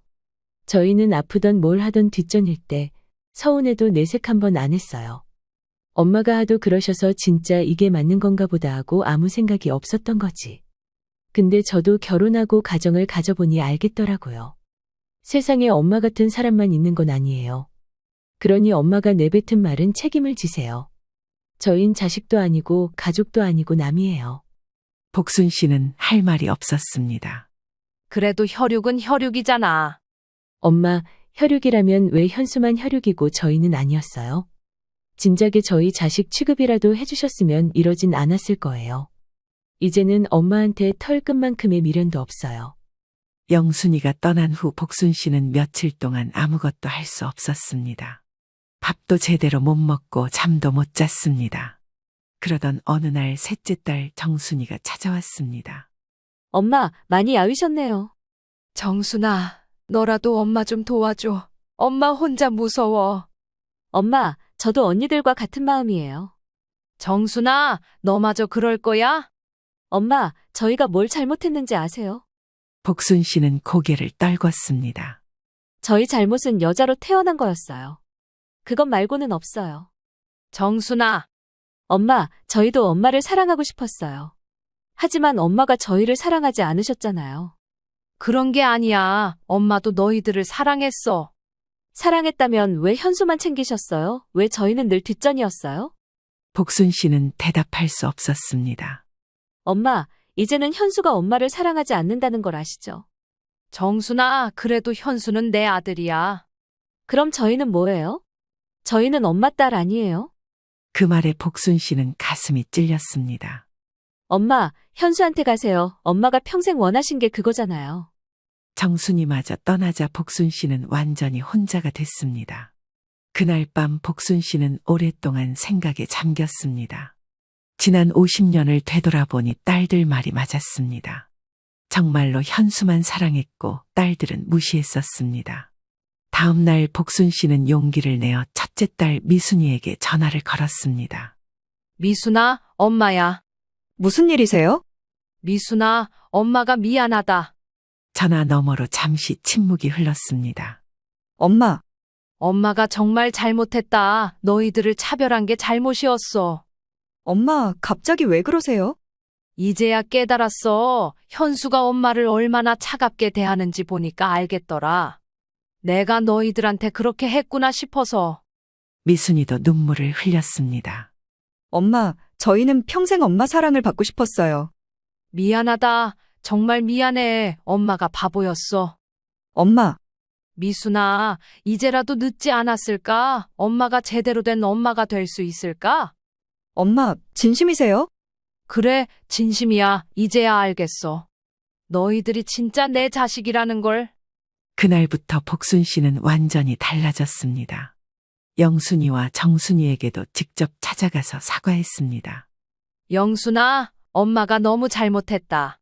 저희는 아프던 뭘 하던 뒷전일 때 서운해도 내색 한번 안 했어요. 엄마가 하도 그러셔서 진짜 이게 맞는 건가 보다 하고 아무 생각이 없었던 거지. 근데 저도 결혼하고 가정을 가져보니 알겠더라고요. 세상에 엄마 같은 사람만 있는 건 아니에요. 그러니 엄마가 내뱉은 말은 책임을 지세요. 저흰 자식도 아니고 가족도 아니고 남이에요. 복순 씨는 할 말이 없었습니다. 그래도 혈육은 혈육이잖아. 엄마, 혈육이라면 왜 현수만 혈육이고 저희는 아니었어요? 진작에 저희 자식 취급이라도 해주셨으면 이러진 않았을 거예요. 이제는 엄마한테 털끝만큼의 미련도 없어요. 영순이가 떠난 후 복순 씨는 며칠 동안 아무것도 할 수 없었습니다. 밥도 제대로 못 먹고 잠도 못 잤습니다. 그러던 어느 날 셋째 딸 정순이가 찾아왔습니다. 엄마, 많이 야위셨네요. 정순아, 너라도 엄마 좀 도와줘. 엄마 혼자 무서워. 엄마, 저도 언니들과 같은 마음이에요. 정순아, 너마저 그럴 거야? 엄마, 저희가 뭘 잘못했는지 아세요? 복순 씨는 고개를 떨궜습니다. 저희 잘못은 여자로 태어난 거였어요. 그것 말고는 없어요. 정순아, 엄마, 저희도 엄마를 사랑하고 싶었어요. 하지만 엄마가 저희를 사랑하지 않으셨잖아요. 그런 게 아니야. 엄마도 너희들을 사랑했어. 사랑했다면 왜 현수만 챙기셨어요? 왜 저희는 늘 뒷전이었어요? 복순 씨는 대답할 수 없었습니다. 엄마, 이제는 현수가 엄마를 사랑하지 않는다는 걸 아시죠? 정순아, 그래도 현수는 내 아들이야. 그럼 저희는 뭐예요? 저희는 엄마 딸 아니에요? 그 말에 복순 씨는 가슴이 찔렸습니다. 엄마, 현수한테 가세요. 엄마가 평생 원하신 게 그거잖아요. 정순이마저 떠나자 복순 씨는 완전히 혼자가 됐습니다. 그날 밤 복순 씨는 오랫동안 생각에 잠겼습니다. 지난 50년을 되돌아보니 딸들 말이 맞았습니다. 정말로 현수만 사랑했고 딸들은 무시했었습니다. 다음 날 복순 씨는 용기를 내어 첫째 딸 미순이에게 전화를 걸었습니다. 미순아, 엄마야. 무슨 일이세요? 미순아, 엄마가 미안하다. 전화 너머로 잠시 침묵이 흘렀습니다. 엄마, 엄마가 정말 잘못했다. 너희들을 차별한 게 잘못이었어. 엄마, 갑자기 왜 그러세요? 이제야 깨달았어. 현수가 엄마를 얼마나 차갑게 대하는지 보니까 알겠더라. 내가 너희들한테 그렇게 했구나 싶어서. 미순이도 눈물을 흘렸습니다. 엄마, 저희는 평생 엄마 사랑을 받고 싶었어요. 미안하다. 정말 미안해. 엄마가 바보였어. 엄마, 미순아, 이제라도 늦지 않았을까? 엄마가 제대로 된 엄마가 될 수 있을까? 엄마, 진심이세요? 그래, 진심이야. 이제야 알겠어. 너희들이 진짜 내 자식이라는 걸. 그날부터 복순 씨는 완전히 달라졌습니다. 영순이와 정순이에게도 직접 찾아가서 사과했습니다. 영순아, 엄마가 너무 잘못했다.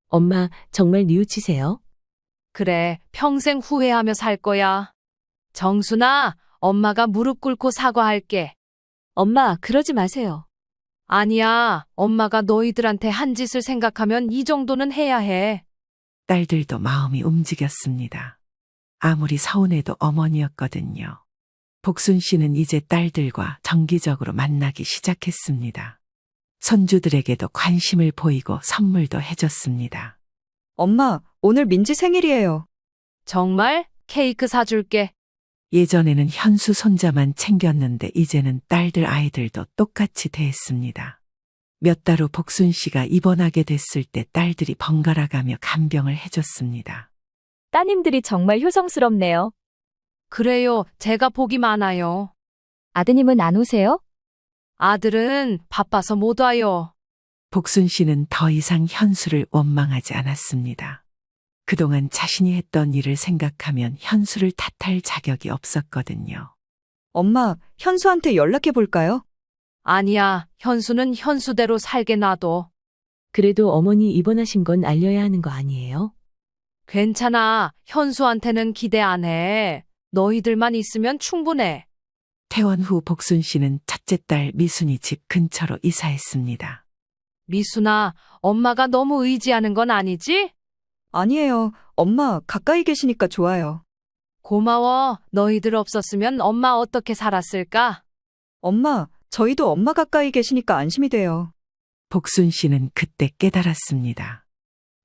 엄마, 정말 뉘우치세요? 그래, 평생 후회하며 살 거야. 정순아, 엄마가 무릎 꿇고 사과할게. 엄마, 그러지 마세요. 아니야, 엄마가 너희들한테 한 짓을 생각하면 이 정도는 해야 해. 딸들도 마음이 움직였습니다. 아무리 서운해도 어머니였거든요. 복순 씨는 이제 딸들과 정기적으로 만나기 시작했습니다. 손주들에게도 관심을 보이고 선물도 해줬습니다. 엄마, 오늘 민지 생일이에요. 정말? 케이크 사줄게. 예전에는 현수 손자만 챙겼는데 이제는 딸들 아이들도 똑같이 대했습니다. 몇 달 후 복순 씨가 입원하게 됐을 때 딸들이 번갈아가며 간병을 해줬습니다. 따님들이 정말 효성스럽네요. 그래요, 제가 복이 많아요. 아드님은 안 오세요? 아들은 바빠서 못 와요. 복순 씨는 더 이상 현수를 원망하지 않았습니다. 그동안 자신이 했던 일을 생각하면 현수를 탓할 자격이 없었거든요. 엄마, 현수한테 연락해 볼까요? 아니야, 현수는 현수대로 살게 놔둬. 그래도 어머니 입원하신 건 알려야 하는 거 아니에요? 괜찮아, 현수한테는 기대 안 해. 너희들만 있으면 충분해. 퇴원 후 복순 씨는 첫째 딸 미순이 집 근처로 이사했습니다. 미순아, 엄마가 너무 의지하는 건 아니지? 아니에요. 엄마, 가까이 계시니까 좋아요. 고마워. 너희들 없었으면 엄마 어떻게 살았을까? 엄마, 저희도 엄마 가까이 계시니까 안심이 돼요. 복순 씨는 그때 깨달았습니다.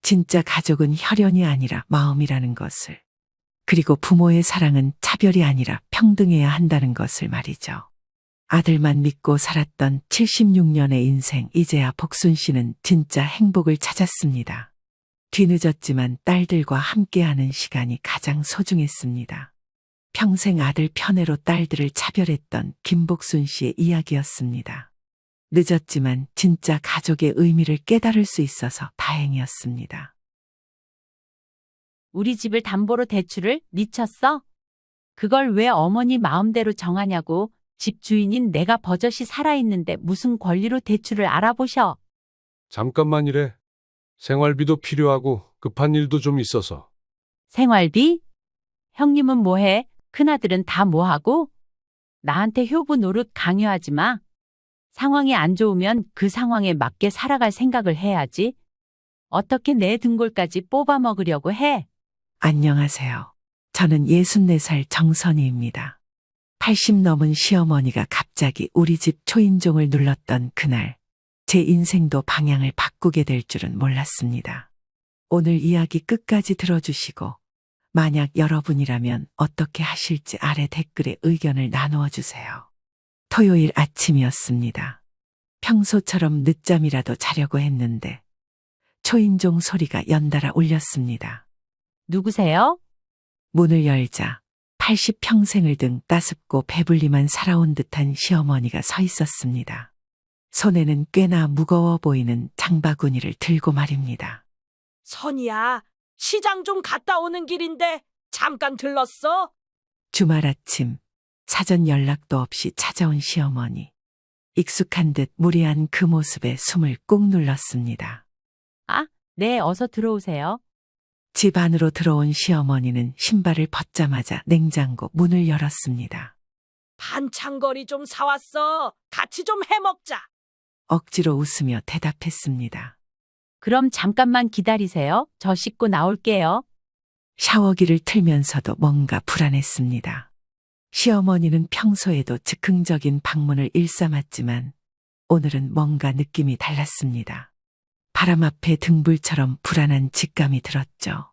진짜 가족은 혈연이 아니라 마음이라는 것을. 그리고 부모의 사랑은 차별이 아니라 평등해야 한다는 것을 말이죠. 아들만 믿고 살았던 76년의 인생, 이제야 복순 씨는 진짜 행복을 찾았습니다. 뒤늦었지만 딸들과 함께하는 시간이 가장 소중했습니다. 평생 아들 편애로 딸들을 차별했던 김복순 씨의 이야기였습니다. 늦었지만 진짜 가족의 의미를 깨달을 수 있어서 다행이었습니다. 우리 집을 담보로 대출을 미쳤어? 그걸 왜 어머니 마음대로 정하냐고. 집 주인인 내가 버젓이 살아있는데 무슨 권리로 대출을 알아보셔. 잠깐만이래. 생활비도 필요하고 급한 일도 좀 있어서. 생활비? 형님은 뭐해? 큰아들은 다 뭐하고? 나한테 효부 노릇 강요하지 마. 상황이 안 좋으면 그 상황에 맞게 살아갈 생각을 해야지. 어떻게 내 등골까지 뽑아 먹으려고 해? 안녕하세요. 저는 64살 정선희입니다. 80 넘은 시어머니가 갑자기 우리 집 초인종을 눌렀던 그날, 제 인생도 방향을 바꾸게 될 줄은 몰랐습니다. 오늘 이야기 끝까지 들어주시고, 만약 여러분이라면 어떻게 하실지 아래 댓글에 의견을 나누어 주세요. 토요일 아침이었습니다. 평소처럼 늦잠이라도 자려고 했는데 초인종 소리가 연달아 울렸습니다. 누구세요? 문을 열자 80평생을 등 따숩고 배불리만 살아온 듯한 시어머니가 서 있었습니다. 손에는 꽤나 무거워 보이는 장바구니를 들고 말입니다. 선이야, 시장 좀 갔다 오는 길인데 잠깐 들렀어? 주말 아침 사전 연락도 없이 찾아온 시어머니. 익숙한 듯 무례한 그 모습에 숨을 꾹 눌렀습니다. 아, 네, 어서 들어오세요. 집 안으로 들어온 시어머니는 신발을 벗자마자 냉장고 문을 열었습니다. 반찬거리 좀 사왔어. 같이 좀 해먹자. 억지로 웃으며 대답했습니다. 그럼 잠깐만 기다리세요. 저 씻고 나올게요. 샤워기를 틀면서도 뭔가 불안했습니다. 시어머니는 평소에도 즉흥적인 방문을 일삼았지만 오늘은 뭔가 느낌이 달랐습니다. 바람 앞에 등불처럼 불안한 직감이 들었죠.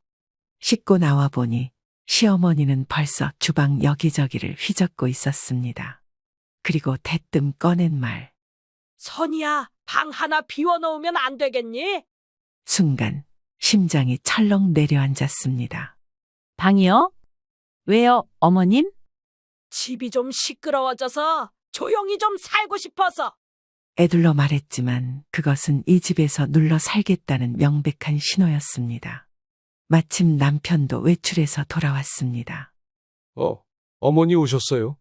씻고 나와 보니 시어머니는 벌써 주방 여기저기를 휘젓고 있었습니다. 그리고 대뜸 꺼낸 말. 선이야, 방 하나 비워놓으면 안 되겠니? 순간 심장이 철렁 내려앉았습니다. 방이요? 왜요, 어머님? 집이 좀 시끄러워져서 조용히 좀 살고 싶어서. 애둘러 말했지만 그것은 이 집에서 눌러 살겠다는 명백한 신호였습니다. 마침 남편도 외출해서 돌아왔습니다. 어머니 오셨어요?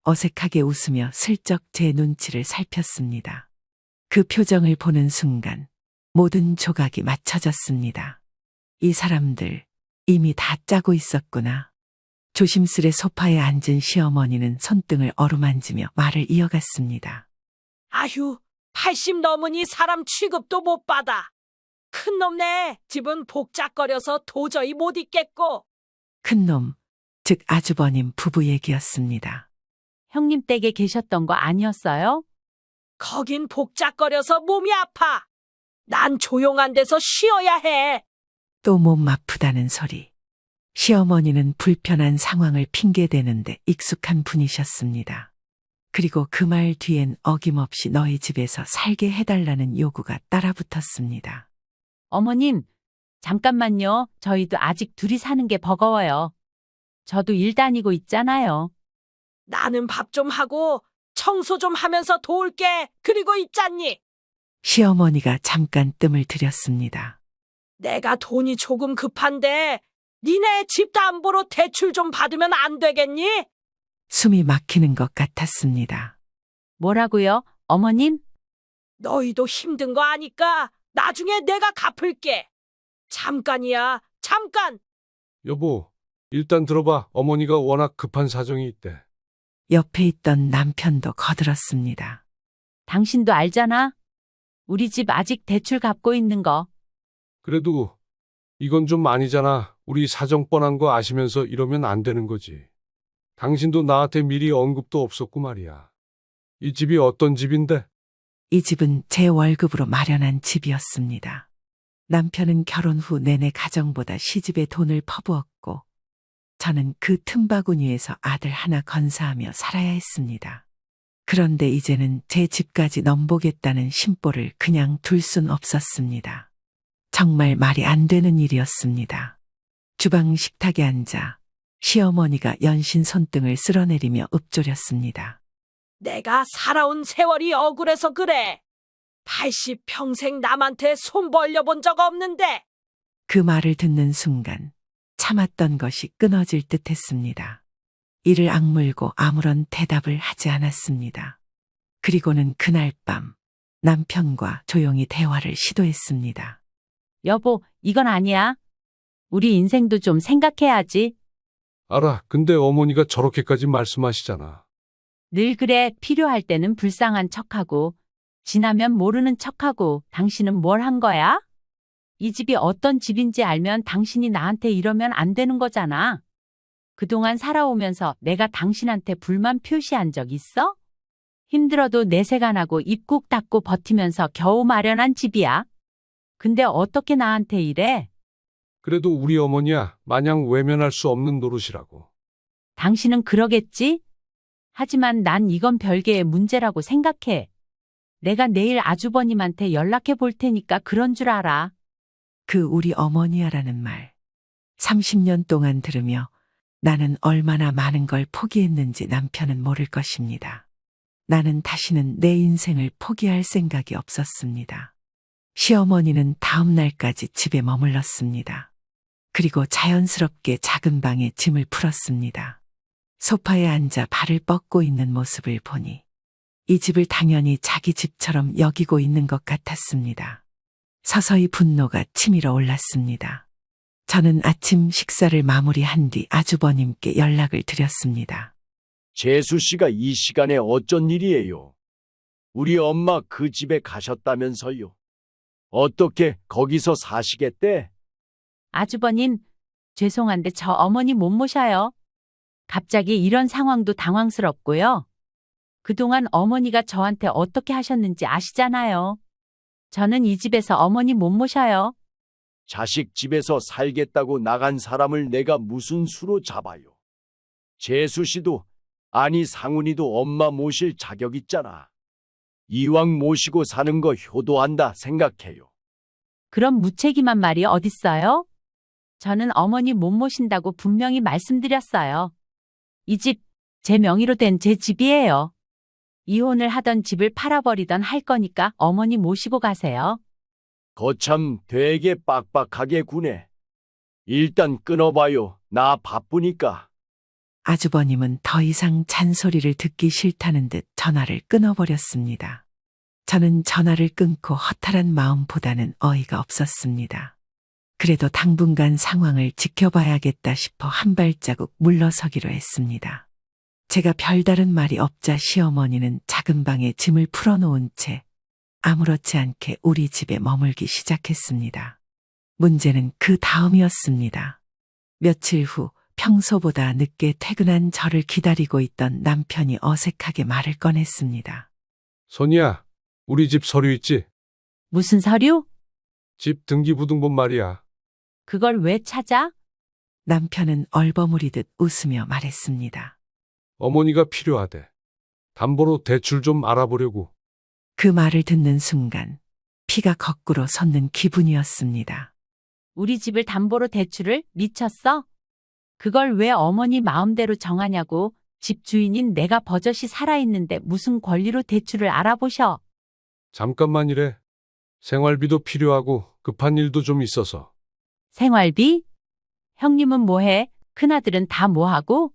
어색하게 웃으며 슬쩍 제 눈치를 살폈습니다. 그 표정을 보는 순간 모든 조각이 맞춰졌습니다. 이 사람들 이미 다 짜고 있었구나. 조심스레 소파에 앉은 시어머니는 손등을 어루만지며 말을 이어갔습니다. 아휴, 80 넘으니 사람 취급도 못 받아. 큰 놈네 집은 복잡거려서 도저히 못 있겠고. 큰놈, 즉 아주버님 부부 얘기였습니다. 형님 댁에 계셨던 거 아니었어요? 거긴 복잡거려서 몸이 아파. 난 조용한 데서 쉬어야 해. 또 몸 아프다는 소리. 시어머니는 불편한 상황을 핑계대는데 익숙한 분이셨습니다. 그리고 그 말 뒤엔 어김없이 너희 집에서 살게 해달라는 요구가 따라붙었습니다. 어머님, 잠깐만요. 저희도 아직 둘이 사는 게 버거워요. 저도 일 다니고 있잖아요. 나는 밥 좀 하고 청소 좀 하면서 도울게. 그리고 있잖니. 시어머니가 잠깐 뜸을 들였습니다. 내가 돈이 조금 급한데 니네 집 담보로 대출 좀 받으면 안 되겠니? 숨이 막히는 것 같았습니다. 뭐라고요, 어머님? 너희도 힘든 거 아니까 나중에 내가 갚을게. 잠깐이야, 잠깐. 여보, 일단 들어봐. 어머니가 워낙 급한 사정이 있대. 옆에 있던 남편도 거들었습니다. 당신도 알잖아. 우리 집 아직 대출 갚고 있는 거. 그래도 이건 좀 아니잖아. 우리 사정 뻔한 거 아시면서 이러면 안 되는 거지. 당신도 나한테 미리 언급도 없었고 말이야. 이 집이 어떤 집인데? 이 집은 제 월급으로 마련한 집이었습니다. 남편은 결혼 후 내내 가정보다 시집에 돈을 퍼부었고 저는 그 틈바구니에서 아들 하나 건사하며 살아야 했습니다. 그런데 이제는 제 집까지 넘보겠다는 심보를 그냥 둘 순 없었습니다. 정말 말이 안 되는 일이었습니다. 주방 식탁에 앉아 시어머니가 연신 손등을 쓸어내리며 읊조렸습니다. 내가 살아온 세월이 억울해서 그래. 80 평생 남한테 손 벌려본 적 없는데. 그 말을 듣는 순간 참았던 것이 끊어질 듯 했습니다. 이를 악물고 아무런 대답을 하지 않았습니다. 그리고는 그날 밤 남편과 조용히 대화를 시도했습니다. 여보, 이건 아니야. 우리 인생도 좀 생각해야지. 알아. 근데 어머니가 저렇게까지 말씀하시잖아. 늘 그래. 필요할 때는 불쌍한 척하고 지나면 모르는 척하고 당신은 뭘 한 거야? 이 집이 어떤 집인지 알면 당신이 나한테 이러면 안 되는 거잖아. 그동안 살아오면서 내가 당신한테 불만 표시한 적 있어? 힘들어도 내색 안 하고 입 꾹 닫고 버티면서 겨우 마련한 집이야. 근데 어떻게 나한테 이래? 그래도 우리 어머니야 마냥 외면할 수 없는 노릇이라고. 당신은 그러겠지? 하지만 난 이건 별개의 문제라고 생각해. 내가 내일 아주버님한테 연락해 볼 테니까 그런 줄 알아. 그 우리 어머니야라는 말. 30년 동안 들으며 나는 얼마나 많은 걸 포기했는지 남편은 모를 것입니다. 나는 다시는 내 인생을 포기할 생각이 없었습니다. 시어머니는 다음 날까지 집에 머물렀습니다. 그리고 자연스럽게 작은 방에 짐을 풀었습니다. 소파에 앉아 발을 뻗고 있는 모습을 보니 이 집을 당연히 자기 집처럼 여기고 있는 것 같았습니다. 서서히 분노가 치밀어 올랐습니다. 저는 아침 식사를 마무리한 뒤 아주버님께 연락을 드렸습니다. 재수 씨가 이 시간에 어쩐 일이에요? 우리 엄마 그 집에 가셨다면서요? 어떻게 거기서 사시겠대? 아주버님, 죄송한데 저 어머니 못 모셔요. 갑자기 이런 상황도 당황스럽고요. 그동안 어머니가 저한테 어떻게 하셨는지 아시잖아요. 저는 이 집에서 어머니 못 모셔요. 자식 집에서 살겠다고 나간 사람을 내가 무슨 수로 잡아요? 재수 씨도 아니 상훈이도 엄마 모실 자격 있잖아. 이왕 모시고 사는 거 효도한다 생각해요. 그럼 무책임한 말이 어딨어요? 저는 어머니 못 모신다고 분명히 말씀드렸어요. 이 집, 제 명의로 된 제 집이에요. 이혼을 하던 집을 팔아버리던 할 거니까 어머니 모시고 가세요. 거참 되게 빡빡하게 구네. 일단 끊어봐요. 나 바쁘니까. 아주버님은 더 이상 잔소리를 듣기 싫다는 듯 전화를 끊어버렸습니다. 저는 전화를 끊고 허탈한 마음보다는 어이가 없었습니다. 그래도 당분간 상황을 지켜봐야겠다 싶어 한 발자국 물러서기로 했습니다. 제가 별다른 말이 없자 시어머니는 작은 방에 짐을 풀어놓은 채 아무렇지 않게 우리 집에 머물기 시작했습니다. 문제는 그 다음이었습니다. 며칠 후 평소보다 늦게 퇴근한 저를 기다리고 있던 남편이 어색하게 말을 꺼냈습니다. 선이야, 우리 집 서류 있지? 무슨 서류? 집 등기부등본 말이야. 그걸 왜 찾아? 남편은 얼버무리듯 웃으며 말했습니다. 어머니가 필요하대. 담보로 대출 좀 알아보려고. 그 말을 듣는 순간 피가 거꾸로 솟는 기분이었습니다. 우리 집을 담보로 대출을 미쳤어? 그걸 왜 어머니 마음대로 정하냐고. 집 주인인 내가 버젓이 살아있는데 무슨 권리로 대출을 알아보셔. 잠깐만이래. 생활비도 필요하고 급한 일도 좀 있어서. 생활비? 형님은 뭐해? 큰아들은 다 뭐하고?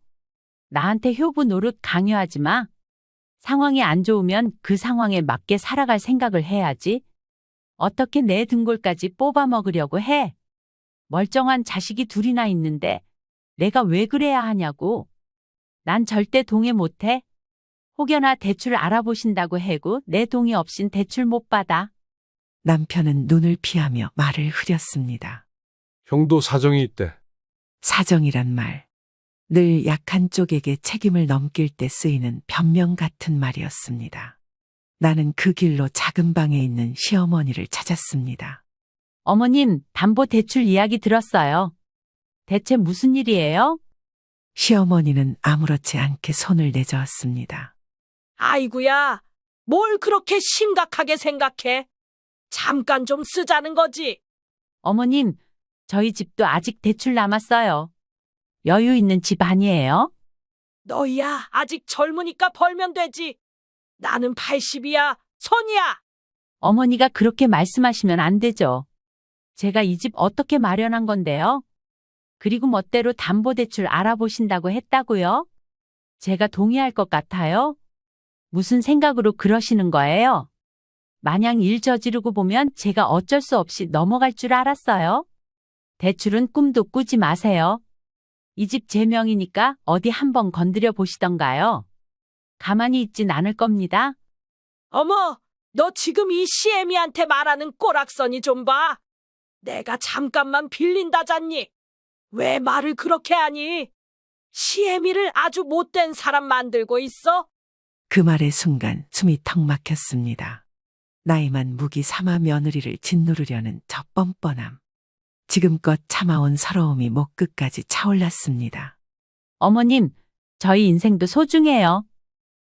나한테 효부 노릇 강요하지 마. 상황이 안 좋으면 그 상황에 맞게 살아갈 생각을 해야지. 어떻게 내 등골까지 뽑아 먹으려고 해? 멀쩡한 자식이 둘이나 있는데 내가 왜 그래야 하냐고. 난 절대 동의 못해. 혹여나 대출 알아보신다고 해고 내 동의 없인 대출 못 받아. 남편은 눈을 피하며 말을 흐렸습니다. 형도 사정이 있대. 사정이란 말. 늘 약한 쪽에게 책임을 넘길 때 쓰이는 변명 같은 말이었습니다. 나는 그 길로 작은 방에 있는 시어머니를 찾았습니다. 어머님, 담보 대출 이야기 들었어요. 대체 무슨 일이에요? 시어머니는 아무렇지 않게 손을 내저었습니다. 아이고야, 뭘 그렇게 심각하게 생각해? 잠깐 좀 쓰자는 거지. 어머님, 저희 집도 아직 대출 남았어요. 여유 있는 집 아니에요? 너희야, 아직 젊으니까 벌면 되지. 나는 80이야, 선이야. 어머니가 그렇게 말씀하시면 안 되죠. 제가 이 집 어떻게 마련한 건데요? 그리고 멋대로 담보대출 알아보신다고 했다고요? 제가 동의할 것 같아요? 무슨 생각으로 그러시는 거예요? 마냥 일 저지르고 보면 제가 어쩔 수 없이 넘어갈 줄 알았어요? 대출은 꿈도 꾸지 마세요. 이 집 제 명이니까 어디 한번 건드려 보시던가요? 가만히 있진 않을 겁니다. 어머, 너 지금 이 시애미한테 말하는 꼬락서니 좀 봐. 내가 잠깐만 빌린다잖니. 왜 말을 그렇게 하니? 시애미를 아주 못된 사람 만들고 있어? 그 말의 순간 숨이 턱 막혔습니다. 나이만 무기 삼아 며느리를 짓누르려는 저 뻔뻔함. 지금껏 참아온 서러움이 목 끝까지 차올랐습니다. 어머님, 저희 인생도 소중해요.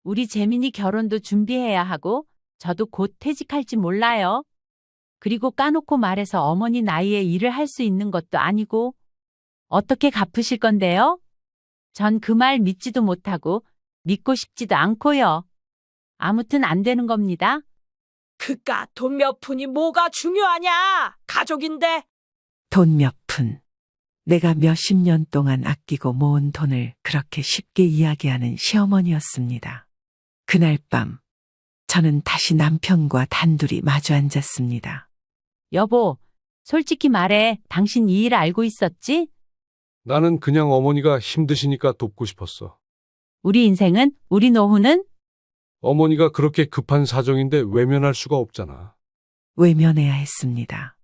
우리 재민이 결혼도 준비해야 하고 저도 곧 퇴직할지 몰라요. 그리고 까놓고 말해서 어머니 나이에 일을 할 수 있는 것도 아니고 어떻게 갚으실 건데요? 전 그 말 믿지도 못하고 믿고 싶지도 않고요. 아무튼 안 되는 겁니다. 그깟 돈 몇 푼이 뭐가 중요하냐? 가족인데. 돈 몇 푼. 내가 몇십 년 동안 아끼고 모은 돈을 그렇게 쉽게 이야기하는 시어머니였습니다. 그날 밤, 저는 다시 남편과 단둘이 마주 앉았습니다. 여보, 솔직히 말해. 당신 이 일 알고 있었지? 나는 그냥 어머니가 힘드시니까 돕고 싶었어. 우리 인생은, 우리 노후는? 어머니가 그렇게 급한 사정인데 외면할 수가 없잖아. 외면해야 했습니다.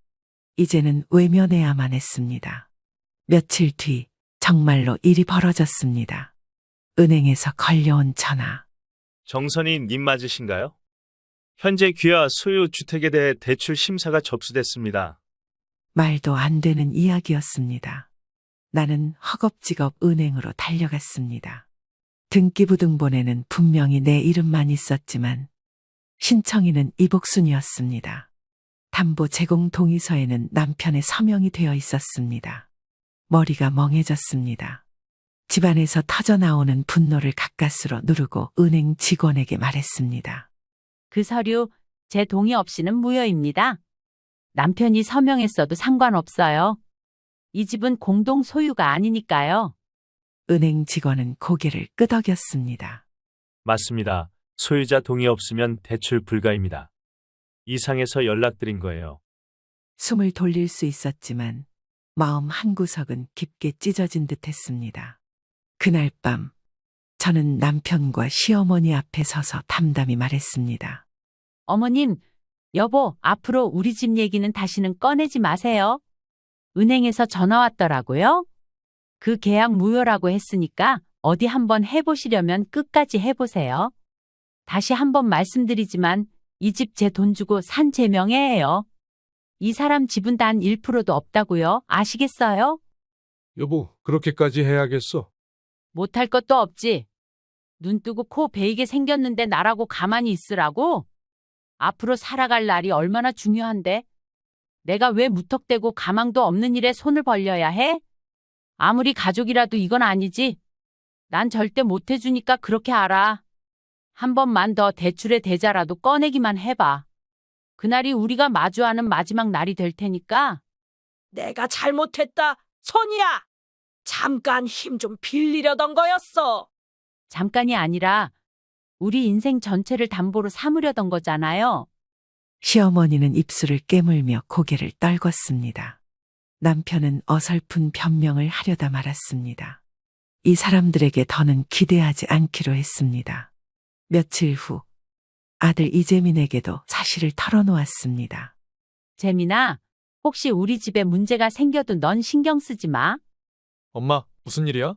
이제는 외면해야만 했습니다. 며칠 뒤 정말로 일이 벌어졌습니다. 은행에서 걸려온 전화. 정선희 님 맞으신가요? 현재 귀하 소유 주택에 대해 대출 심사가 접수됐습니다. 말도 안 되는 이야기였습니다. 나는 허겁지겁 은행으로 달려갔습니다. 등기부등본에는 분명히 내 이름만 있었지만 신청인은 이복순이었습니다. 담보 제공 동의서에는 남편의 서명이 되어 있었습니다. 머리가 멍해졌습니다. 집안에서 터져나오는 분노를 가까스로 누르고 은행 직원에게 말했습니다. 그 서류, 제 동의 없이는 무효입니다. 남편이 서명했어도 상관없어요. 이 집은 공동 소유가 아니니까요. 은행 직원은 고개를 끄덕였습니다. 맞습니다. 소유자 동의 없으면 대출 불가입니다. 이상해서 연락드린 거예요. 숨을 돌릴 수 있었지만 마음 한구석은 깊게 찢어진 듯 했습니다. 그날 밤 저는 남편과 시어머니 앞에 서서 담담히 말했습니다. 어머님, 여보, 앞으로 우리 집 얘기는 다시는 꺼내지 마세요. 은행에서 전화 왔더라고요. 그 계약 무효라고 했으니까 어디 한번 해보시려면 끝까지 해보세요. 다시 한번 말씀드리지만 이 집 제 돈 주고 산 제 명예예요. 이 사람 집은 단 1%도 없다고요. 아시겠어요? 여보, 그렇게까지 해야겠어? 못할 것도 없지. 눈 뜨고 코 베이게 생겼는데 나라고 가만히 있으라고? 앞으로 살아갈 날이 얼마나 중요한데? 내가 왜 무턱대고 가망도 없는 일에 손을 벌려야 해? 아무리 가족이라도 이건 아니지. 난 절대 못 해주니까 그렇게 알아. 한 번만 더 대출의 대자라도 꺼내기만 해봐. 그날이 우리가 마주하는 마지막 날이 될 테니까. 내가 잘못했다. 선이야. 잠깐 힘 좀 빌리려던 거였어. 잠깐이 아니라 우리 인생 전체를 담보로 삼으려던 거잖아요. 시어머니는 입술을 깨물며 고개를 떨궜습니다. 남편은 어설픈 변명을 하려다 말았습니다. 이 사람들에게 더는 기대하지 않기로 했습니다. 며칠 후 아들 이재민에게도 사실을 털어놓았습니다. 재민아, 혹시 우리 집에 문제가 생겨도 넌 신경 쓰지 마. 엄마, 무슨 일이야?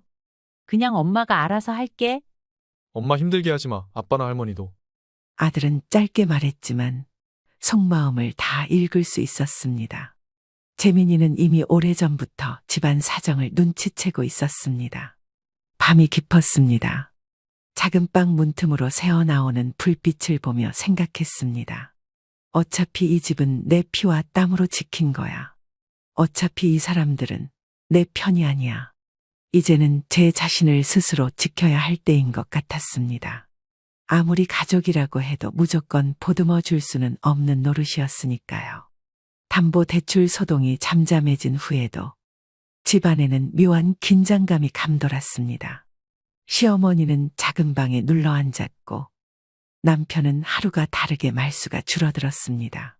그냥 엄마가 알아서 할게. 엄마 힘들게 하지 마. 아빠나 할머니도. 아들은 짧게 말했지만 속마음을 다 읽을 수 있었습니다. 재민이는 이미 오래전부터 집안 사정을 눈치채고 있었습니다. 밤이 깊었습니다. 작은 방 문틈으로 새어나오는 불빛을 보며 생각했습니다. 어차피 이 집은 내 피와 땀으로 지킨 거야. 어차피 이 사람들은 내 편이 아니야. 이제는 제 자신을 스스로 지켜야 할 때인 것 같았습니다. 아무리 가족이라고 해도 무조건 보듬어 줄 수는 없는 노릇이었으니까요. 담보대출 소동이 잠잠해진 후에도 집안에는 묘한 긴장감이 감돌았습니다. 시어머니는 작은 방에 눌러앉았고 남편은 하루가 다르게 말수가 줄어들었습니다.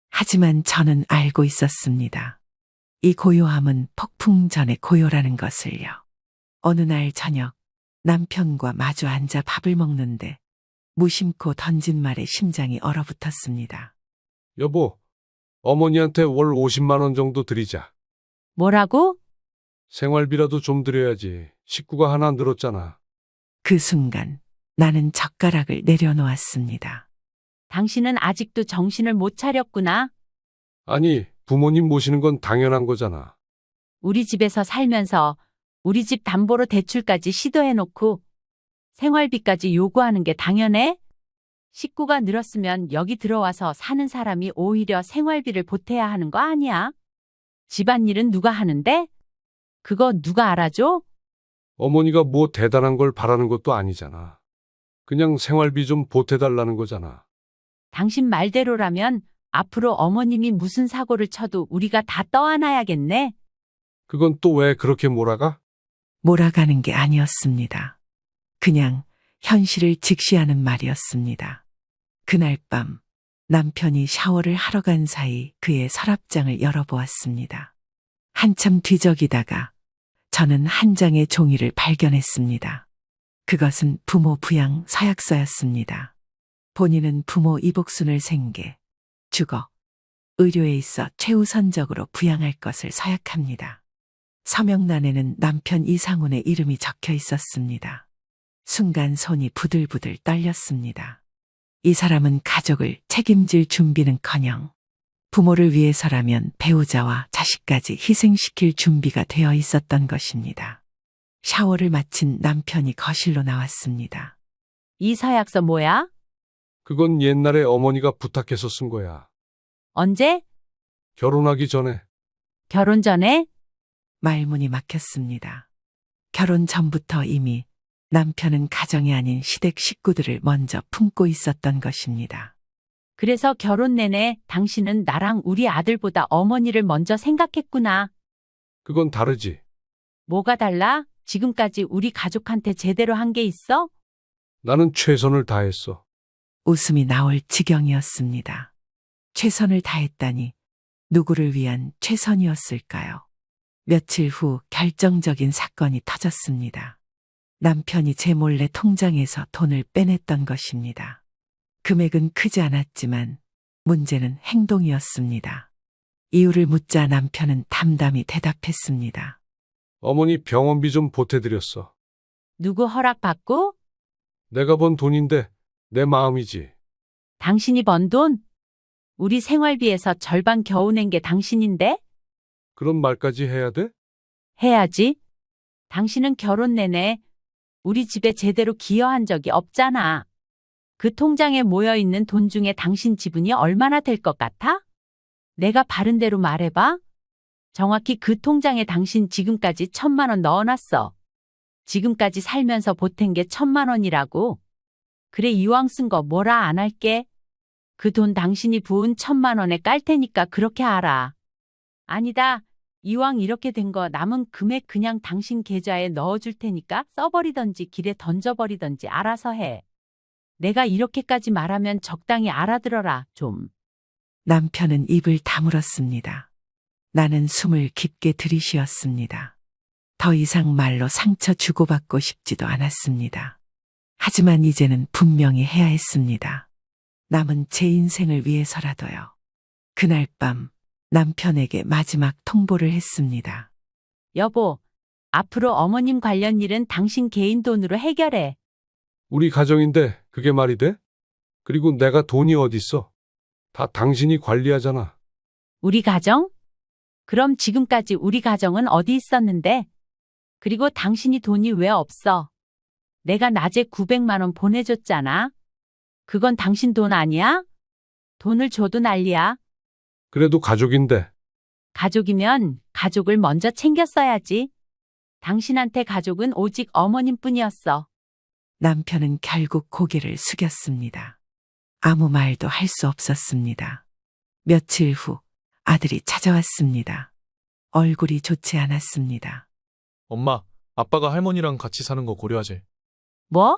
하지만 저는 알고 있었습니다. 이 고요함은 폭풍 전의 고요라는 것을요. 어느 날 저녁 남편과 마주 앉아 밥을 먹는데 무심코 던진 말에 심장이 얼어붙었습니다. 여보, 어머니한테 월 50만 원 정도 드리자. 뭐라고? 생활비라도 좀 드려야지. 식구가 하나 늘었잖아. 그 순간 나는 젓가락을 내려놓았습니다. 당신은 아직도 정신을 못 차렸구나. 아니, 부모님 모시는 건 당연한 거잖아. 우리 집에서 살면서 우리 집 담보로 대출까지 시도해놓고 생활비까지 요구하는 게 당연해? 식구가 늘었으면 여기 들어와서 사는 사람이 오히려 생활비를 보태야 하는 거 아니야? 집안일은 누가 하는데? 그거 누가 알아줘? 어머니가 뭐 대단한 걸 바라는 것도 아니잖아. 그냥 생활비 좀 보태달라는 거잖아. 당신 말대로라면 앞으로 어머님이 무슨 사고를 쳐도 우리가 다 떠안아야겠네. 그건 또 왜 그렇게 몰아가? 몰아가는 게 아니었습니다. 그냥 현실을 직시하는 말이었습니다. 그날 밤 남편이 샤워를 하러 간 사이 그의 서랍장을 열어보았습니다. 한참 뒤적이다가 저는 한 장의 종이를 발견했습니다. 그것은 부모 부양 서약서였습니다. 본인은 부모 이복순을 생계, 주거, 의료에 있어 최우선적으로 부양할 것을 서약합니다. 서명란에는 남편 이상훈의 이름이 적혀 있었습니다. 순간 손이 부들부들 떨렸습니다. 이 사람은 가족을 책임질 준비는커녕 부모를 위해서라면 배우자와 자식까지 희생시킬 준비가 되어 있었던 것입니다. 샤워를 마친 남편이 거실로 나왔습니다. 이 서약서 뭐야? 그건 옛날에 어머니가 부탁해서 쓴 거야. 언제? 결혼하기 전에. 결혼 전에? 말문이 막혔습니다. 결혼 전부터 이미 남편은 가정이 아닌 시댁 식구들을 먼저 품고 있었던 것입니다. 그래서 결혼 내내 당신은 나랑 우리 아들보다 어머니를 먼저 생각했구나. 그건 다르지. 뭐가 달라? 지금까지 우리 가족한테 제대로 한 게 있어? 나는 최선을 다했어. 웃음이 나올 지경이었습니다. 최선을 다했다니 누구를 위한 최선이었을까요? 며칠 후 결정적인 사건이 터졌습니다. 남편이 제 몰래 통장에서 돈을 빼냈던 것입니다. 금액은 크지 않았지만 문제는 행동이었습니다. 이유를 묻자 남편은 담담히 대답했습니다. 어머니 병원비 좀 보태드렸어. 누구 허락받고? 내가 번 돈인데 내 마음이지. 당신이 번 돈? 우리 생활비에서 절반 겨우 낸 게 당신인데? 그런 말까지 해야 돼? 해야지. 당신은 결혼 내내 우리 집에 제대로 기여한 적이 없잖아. 그 통장에 모여있는 돈 중에 당신 지분이 얼마나 될 것 같아? 내가 바른 대로 말해봐. 정확히 그 통장에 당신 지금까지 1,000만 원 넣어놨어. 지금까지 살면서 보탠 게 1,000만 원이라고. 그래 이왕 쓴 거 뭐라 안 할게. 그 돈 당신이 부은 1,000만 원에 깔 테니까 그렇게 알아. 아니다. 이왕 이렇게 된 거 남은 금액 그냥 당신 계좌에 넣어줄 테니까 써버리던지 길에 던져버리던지 알아서 해. 내가 이렇게까지 말하면 적당히 알아들어라, 좀. 남편은 입을 다물었습니다. 나는 숨을 깊게 들이쉬었습니다. 더 이상 말로 상처 주고받고 싶지도 않았습니다. 하지만 이제는 분명히 해야 했습니다. 남은 제 인생을 위해서라도요. 그날 밤 남편에게 마지막 통보를 했습니다. 여보, 앞으로 어머님 관련 일은 당신 개인 돈으로 해결해. 우리 가정인데 그게 말이 돼? 그리고 내가 돈이 어딨어? 다 당신이 관리하잖아. 우리 가정? 그럼 지금까지 우리 가정은 어디 있었는데? 그리고 당신이 돈이 왜 없어? 내가 낮에 900만 원 보내줬잖아. 그건 당신 돈 아니야? 돈을 줘도 난리야. 그래도 가족인데. 가족이면 가족을 먼저 챙겼어야지. 당신한테 가족은 오직 어머님뿐이었어. 남편은 결국 고개를 숙였습니다. 아무 말도 할 수 없었습니다. 며칠 후 아들이 찾아왔습니다. 얼굴이 좋지 않았습니다. 엄마, 아빠가 할머니랑 같이 사는 거 고려하지. 뭐?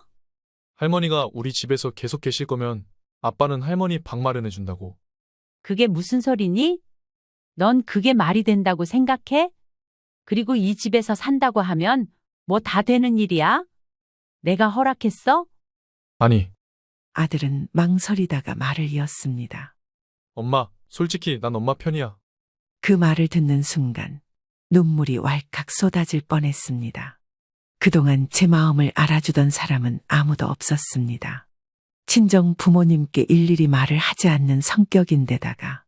할머니가 우리 집에서 계속 계실 거면 아빠는 할머니 방 마련해 준다고. 그게 무슨 소리니? 넌 그게 말이 된다고 생각해? 그리고 이 집에서 산다고 하면 뭐 다 되는 일이야? 내가 허락했어? 아니. 아들은 망설이다가 말을 이었습니다. 엄마, 솔직히 난 엄마 편이야. 그 말을 듣는 순간 눈물이 왈칵 쏟아질 뻔했습니다. 그동안 제 마음을 알아주던 사람은 아무도 없었습니다. 친정 부모님께 일일이 말을 하지 않는 성격인데다가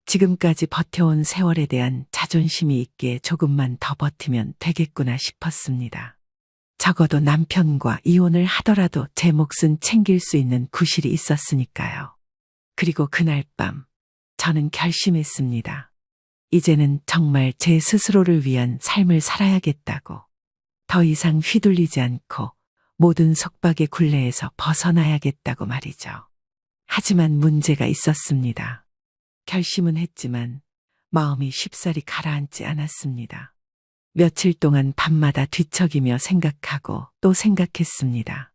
지금까지 버텨온 세월에 대한 자존심이 있기에 조금만 더 버티면 되겠구나 싶었습니다. 적어도 남편과 이혼을 하더라도 제 몫은 챙길 수 있는 구실이 있었으니까요. 그리고 그날 밤 저는 결심했습니다. 이제는 정말 제 스스로를 위한 삶을 살아야겠다고. 더 이상 휘둘리지 않고 모든 속박의 굴레에서 벗어나야겠다고 말이죠. 하지만 문제가 있었습니다. 결심은 했지만 마음이 쉽사리 가라앉지 않았습니다. 며칠 동안 밤마다 뒤척이며 생각하고 또 생각했습니다.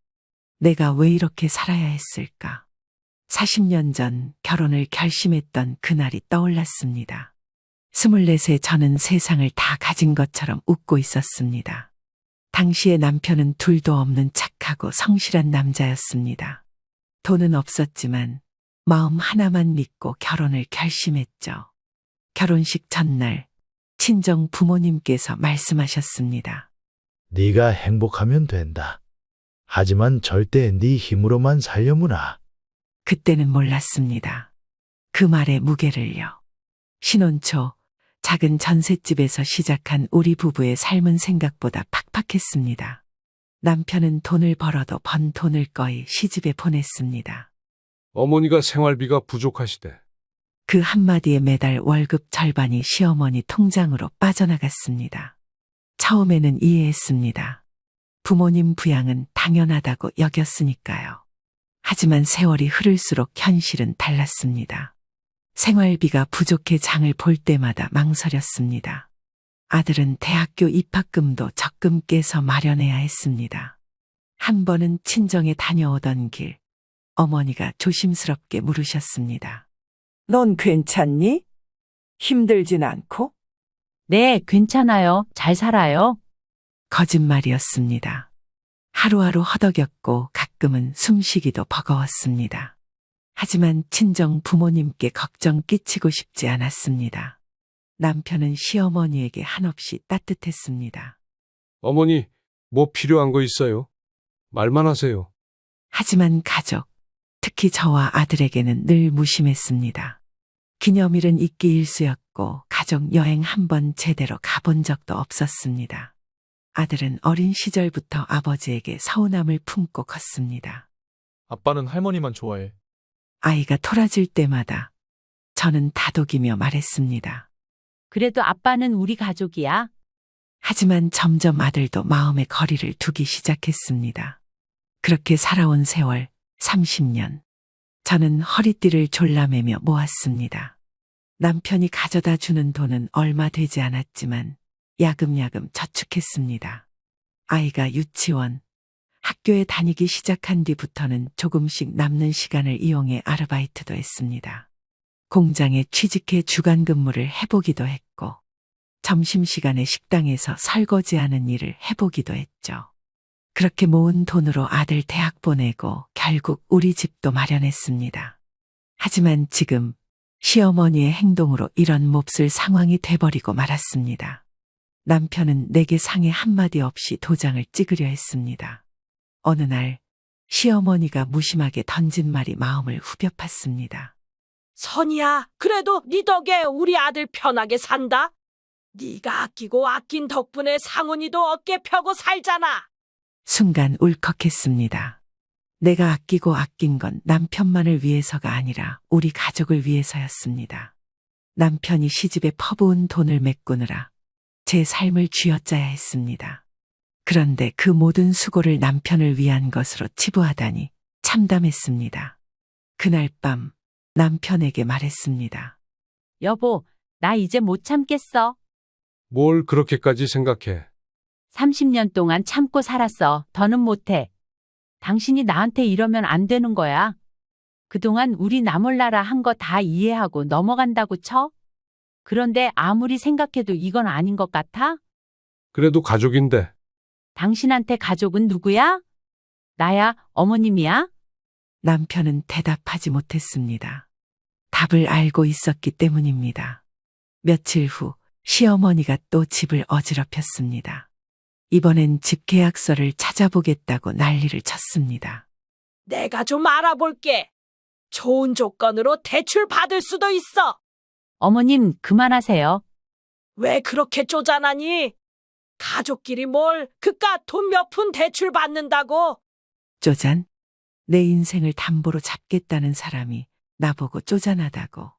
내가 왜 이렇게 살아야 했을까? 40년 전 결혼을 결심했던 그날이 떠올랐습니다. 24세 저는 세상을 다 가진 것처럼 웃고 있었습니다. 당시의 남편은 둘도 없는 착하고 성실한 남자였습니다. 돈은 없었지만 마음 하나만 믿고 결혼을 결심했죠. 결혼식 전날 친정 부모님께서 말씀하셨습니다. 네가 행복하면 된다. 하지만 절대 네 힘으로만 살려무나. 그때는 몰랐습니다. 그 말의 무게를요. 신혼 초 작은 전셋집에서 시작한 우리 부부의 삶은 생각보다 팍팍했습니다. 남편은 돈을 벌어도 번 돈을 거의 시집에 보냈습니다. 어머니가 생활비가 부족하시대. 그 한마디에 매달 월급 절반이 시어머니 통장으로 빠져나갔습니다. 처음에는 이해했습니다. 부모님 부양은 당연하다고 여겼으니까요. 하지만 세월이 흐를수록 현실은 달랐습니다. 생활비가 부족해 장을 볼 때마다 망설였습니다. 아들은 대학교 입학금도 적금 깨서 마련해야 했습니다. 한 번은 친정에 다녀오던 길, 어머니가 조심스럽게 물으셨습니다. 넌 괜찮니? 힘들진 않고? 네, 괜찮아요. 잘 살아요. 거짓말이었습니다. 하루하루 허덕였고 가끔은 숨쉬기도 버거웠습니다. 하지만 친정 부모님께 걱정 끼치고 싶지 않았습니다. 남편은 시어머니에게 한없이 따뜻했습니다. 어머니, 뭐 필요한 거 있어요? 말만 하세요. 하지만 가족, 특히 저와 아들에게는 늘 무심했습니다. 기념일은 있기 일쑤였고 가족 여행 한 번 제대로 가본 적도 없었습니다. 아들은 어린 시절부터 아버지에게 서운함을 품고 컸습니다. 아빠는 할머니만 좋아해. 아이가 토라질 때마다 저는 다독이며 말했습니다. 그래도 아빠는 우리 가족이야. 하지만 점점 아들도 마음의 거리를 두기 시작했습니다. 그렇게 살아온 세월 30년. 저는 허리띠를 졸라매며 모았습니다. 남편이 가져다 주는 돈은 얼마 되지 않았지만 야금야금 저축했습니다. 아이가 유치원, 학교에 다니기 시작한 뒤부터는 조금씩 남는 시간을 이용해 아르바이트도 했습니다. 공장에 취직해 주간 근무를 해보기도 했고, 점심시간에 식당에서 설거지하는 일을 해보기도 했죠. 그렇게 모은 돈으로 아들 대학 보내고 결국 우리 집도 마련했습니다. 하지만 지금 시어머니의 행동으로 이런 몹쓸 상황이 돼버리고 말았습니다. 남편은 내게 상의 한마디 없이 도장을 찍으려 했습니다. 어느 날 시어머니가 무심하게 던진 말이 마음을 후벼 팠습니다. 선이야, 그래도 네 덕에 우리 아들 편하게 산다. 네가 아끼고 아낀 덕분에 상훈이도 어깨 펴고 살잖아. 순간 울컥했습니다. 내가 아끼고 아낀 건 남편만을 위해서가 아니라 우리 가족을 위해서였습니다. 남편이 시집에 퍼부은 돈을 메꾸느라 제 삶을 쥐어짜야 했습니다. 그런데 그 모든 수고를 남편을 위한 것으로 치부하다니 참담했습니다. 그날 밤 남편에게 말했습니다. 여보, 나 이제 못 참겠어. 뭘 그렇게까지 생각해? 30년 동안 참고 살았어. 더는 못해. 당신이 나한테 이러면 안 되는 거야. 그동안 우리 나 몰라라 한 거 다 이해하고 넘어간다고 쳐? 그런데 아무리 생각해도 이건 아닌 것 같아? 그래도 가족인데. 당신한테 가족은 누구야? 나야, 어머님이야? 남편은 대답하지 못했습니다. 답을 알고 있었기 때문입니다. 며칠 후 시어머니가 또 집을 어지럽혔습니다. 이번엔 집 계약서를 찾아보겠다고 난리를 쳤습니다. 내가 좀 알아볼게. 좋은 조건으로 대출 받을 수도 있어. 어머님, 그만하세요. 왜 그렇게 쪼잔하니? 가족끼리 뭘 그깟 돈 몇 푼 대출 받는다고? 쪼잔? 내 인생을 담보로 잡겠다는 사람이 나보고 쪼잔하다고.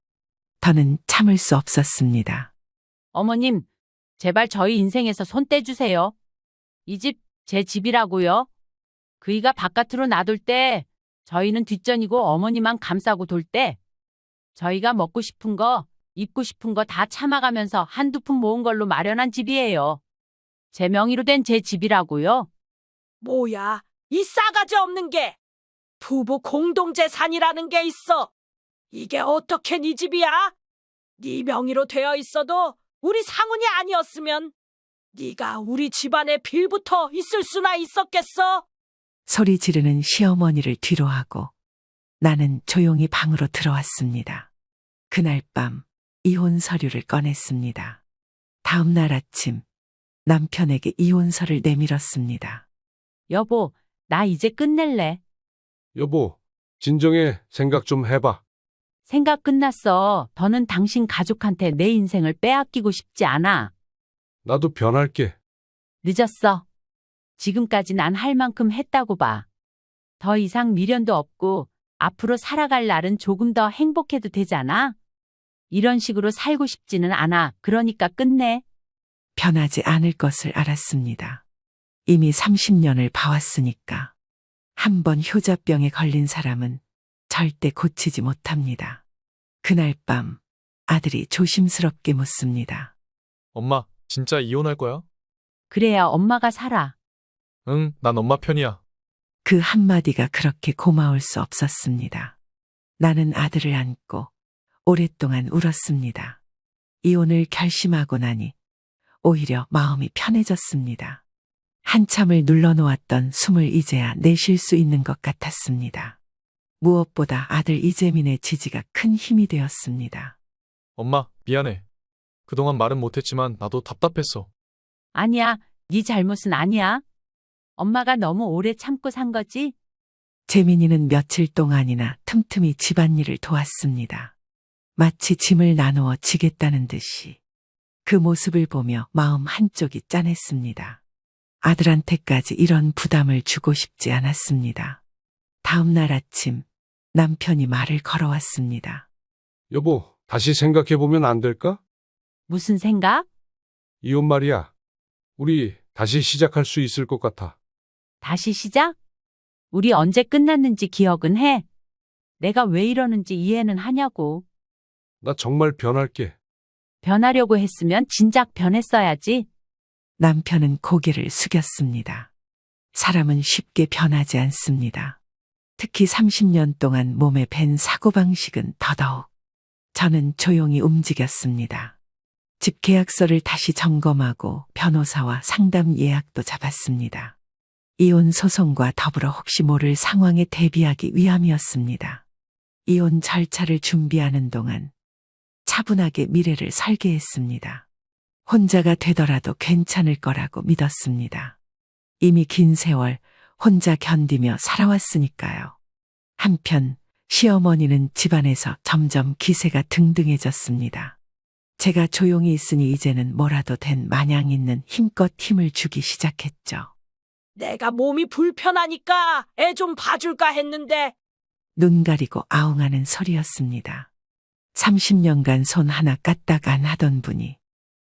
더는 참을 수 없었습니다. 어머님, 제발 저희 인생에서 손 떼주세요. 이 집 제 집이라고요. 그이가 바깥으로 놔둘 때 저희는 뒷전이고 어머니만 감싸고 돌 때 저희가 먹고 싶은 거, 입고 싶은 거 다 참아가면서 한두 푼 모은 걸로 마련한 집이에요. 제 명의로 된 제 집이라고요. 뭐야, 이 싸가지 없는 게. 부부 공동재산이라는 게 있어. 이게 어떻게 네 집이야? 네 명의로 되어 있어도 우리 상훈이 아니었으면 네가 우리 집안에 빌붙어 있을 수나 있었겠어? 소리 지르는 시어머니를 뒤로하고 나는 조용히 방으로 들어왔습니다. 그날 밤 이혼 서류를 꺼냈습니다. 다음 날 아침 남편에게 이혼서를 내밀었습니다. 여보, 나 이제 끝낼래. 여보, 진정해. 생각 좀 해봐. 생각 끝났어. 더는 당신 가족한테 내 인생을 빼앗기고 싶지 않아. 나도 변할게. 늦었어. 지금까지 난 할 만큼 했다고 봐. 더 이상 미련도 없고 앞으로 살아갈 날은 조금 더 행복해도 되잖아. 이런 식으로 살고 싶지는 않아. 그러니까 끝내. 변하지 않을 것을 알았습니다. 이미 30년을 봐왔으니까. 한 번 효자병에 걸린 사람은 절대 고치지 못합니다. 그날 밤 아들이 조심스럽게 묻습니다. 엄마, 진짜 이혼할 거야? 그래야 엄마가 살아. 응, 난 엄마 편이야. 그 한마디가 그렇게 고마울 수 없었습니다. 나는 아들을 안고 오랫동안 울었습니다. 이혼을 결심하고 나니 오히려 마음이 편해졌습니다. 한참을 눌러놓았던 숨을 이제야 내쉴 수 있는 것 같았습니다. 무엇보다 아들 이재민의 지지가 큰 힘이 되었습니다. 엄마, 미안해. 그동안 말은 못했지만 나도 답답했어. 아니야. 네 잘못은 아니야. 엄마가 너무 오래 참고 산 거지? 재민이는 며칠 동안이나 틈틈이 집안일을 도왔습니다. 마치 짐을 나누어 지겠다는 듯이. 그 모습을 보며 마음 한쪽이 짠했습니다. 아들한테까지 이런 부담을 주고 싶지 않았습니다. 다음 날 아침 남편이 말을 걸어왔습니다. 여보, 다시 생각해보면 안 될까? 무슨 생각? 이혼 말이야. 우리 다시 시작할 수 있을 것 같아. 다시 시작? 우리 언제 끝났는지 기억은 해? 내가 왜 이러는지 이해는 하냐고. 나 정말 변할게. 변하려고 했으면 진작 변했어야지. 남편은 고개를 숙였습니다. 사람은 쉽게 변하지 않습니다. 특히 30년 동안 몸에 밴 사고방식은 더더욱. 저는 조용히 움직였습니다. 집 계약서를 다시 점검하고 변호사와 상담 예약도 잡았습니다. 이혼 소송과 더불어 혹시 모를 상황에 대비하기 위함이었습니다. 이혼 절차를 준비하는 동안 차분하게 미래를 설계했습니다. 혼자가 되더라도 괜찮을 거라고 믿었습니다. 이미 긴 세월 혼자 견디며 살아왔으니까요. 한편 시어머니는 집안에서 점점 기세가 등등해졌습니다. 제가 조용히 있으니 이제는 뭐라도 된 마냥 있는 힘껏 힘을 주기 시작했죠. 내가 몸이 불편하니까 애 좀 봐줄까 했는데. 눈 가리고 아웅하는 소리였습니다. 30년간 손 하나 까딱 안 하던 분이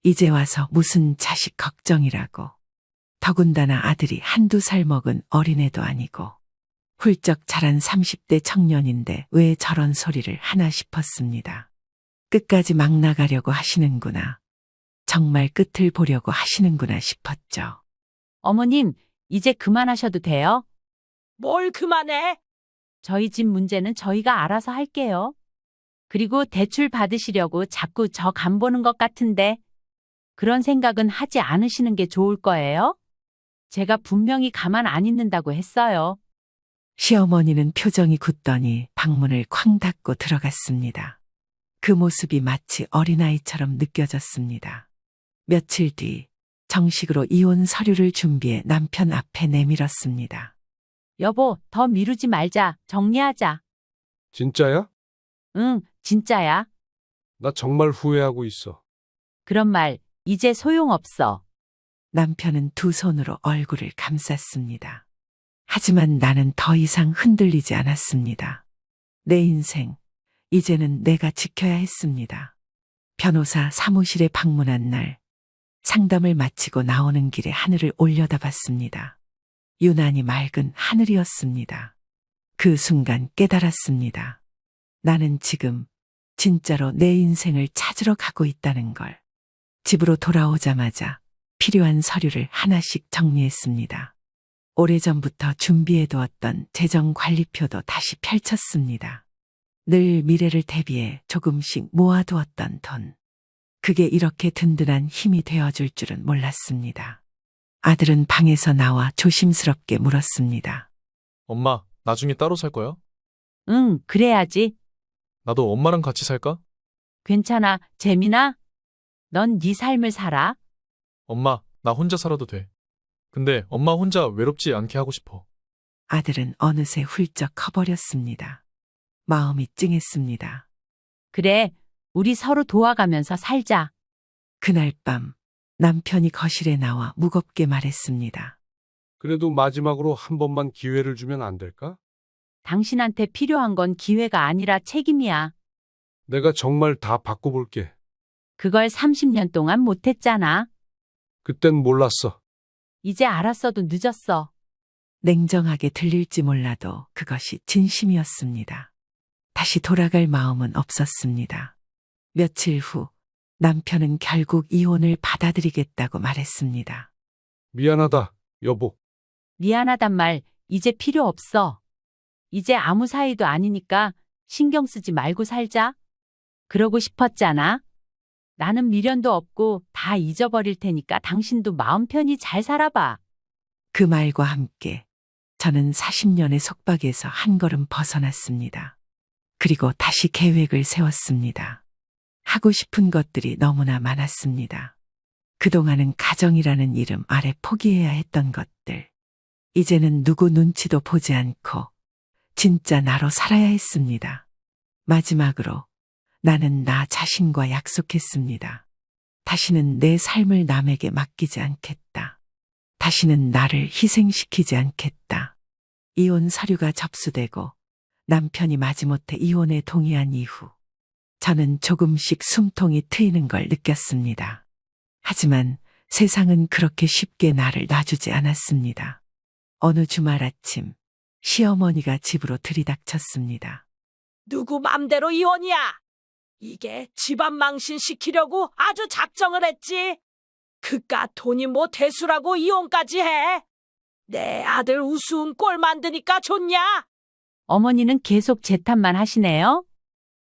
이제 와서 무슨 자식 걱정이라고. 더군다나 아들이 한두 살 먹은 어린애도 아니고 훌쩍 자란 30대 청년인데 왜 저런 소리를 하나 싶었습니다. 끝까지 막 나가려고 하시는구나. 정말 끝을 보려고 하시는구나 싶었죠. 어머님, 이제 그만하셔도 돼요? 뭘 그만해? 저희 집 문제는 저희가 알아서 할게요. 그리고 대출 받으시려고 자꾸 저 간보는 것 같은데 그런 생각은 하지 않으시는 게 좋을 거예요? 제가 분명히 가만 안 있는다고 했어요. 시어머니는 표정이 굳더니 방문을 쾅 닫고 들어갔습니다. 그 모습이 마치 어린아이처럼 느껴졌습니다. 며칠 뒤 정식으로 이혼 서류를 준비해 남편 앞에 내밀었습니다. 여보, 더 미루지 말자. 정리하자. 진짜야? 응, 진짜야. 나 정말 후회하고 있어. 그런 말 이제 소용없어. 남편은 두 손으로 얼굴을 감쌌습니다. 하지만 나는 더 이상 흔들리지 않았습니다. 내 인생, 이제는 내가 지켜야 했습니다. 변호사 사무실에 방문한 날, 상담을 마치고 나오는 길에 하늘을 올려다봤습니다. 유난히 맑은 하늘이었습니다. 그 순간 깨달았습니다. 나는 지금 진짜로 내 인생을 찾으러 가고 있다는 걸. 집으로 돌아오자마자 필요한 서류를 하나씩 정리했습니다. 오래전부터 준비해두었던 재정관리표도 다시 펼쳤습니다. 늘 미래를 대비해 조금씩 모아두었던 돈. 그게 이렇게 든든한 힘이 되어줄 줄은 몰랐습니다. 아들은 방에서 나와 조심스럽게 물었습니다. 엄마, 나중에 따로 살 거야? 응, 그래야지. 나도 엄마랑 같이 살까? 괜찮아, 재민아. 넌 네 삶을 살아. 엄마, 나 혼자 살아도 돼. 근데 엄마 혼자 외롭지 않게 하고 싶어. 아들은 어느새 훌쩍 커버렸습니다. 마음이 찡했습니다. 그래, 우리 서로 도와가면서 살자. 그날 밤 남편이 거실에 나와 무겁게 말했습니다. 그래도 마지막으로 한 번만 기회를 주면 안 될까? 당신한테 필요한 건 기회가 아니라 책임이야. 내가 정말 다 바꿔볼게. 그걸 30년 동안 못했잖아. 그땐 몰랐어. 이제 알았어도 늦었어. 냉정하게 들릴지 몰라도 그것이 진심이었습니다. 다시 돌아갈 마음은 없었습니다. 며칠 후 남편은 결국 이혼을 받아들이겠다고 말했습니다. 미안하다, 여보. 미안하단 말 이제 필요 없어. 이제 아무 사이도 아니니까 신경 쓰지 말고 살자. 그러고 싶었잖아. 나는 미련도 없고 다 잊어버릴 테니까 당신도 마음 편히 잘 살아봐. 그 말과 함께 저는 40년의 속박에서 한 걸음 벗어났습니다. 그리고 다시 계획을 세웠습니다. 하고 싶은 것들이 너무나 많았습니다. 그동안은 가정이라는 이름 아래 포기해야 했던 것들. 이제는 누구 눈치도 보지 않고 진짜 나로 살아야 했습니다. 마지막으로 나는 나 자신과 약속했습니다. 다시는 내 삶을 남에게 맡기지 않겠다. 다시는 나를 희생시키지 않겠다. 이혼 서류가 접수되고 남편이 마지못해 이혼에 동의한 이후 저는 조금씩 숨통이 트이는 걸 느꼈습니다. 하지만 세상은 그렇게 쉽게 나를 놔주지 않았습니다. 어느 주말 아침 시어머니가 집으로 들이닥쳤습니다. 누구 맘대로 이혼이야? 이게 집안 망신시키려고 아주 작정을 했지. 그깟 돈이 뭐 대수라고 이혼까지 해. 내 아들 우스운 꼴 만드니까 좋냐? 어머니는 계속 재탄만 하시네요.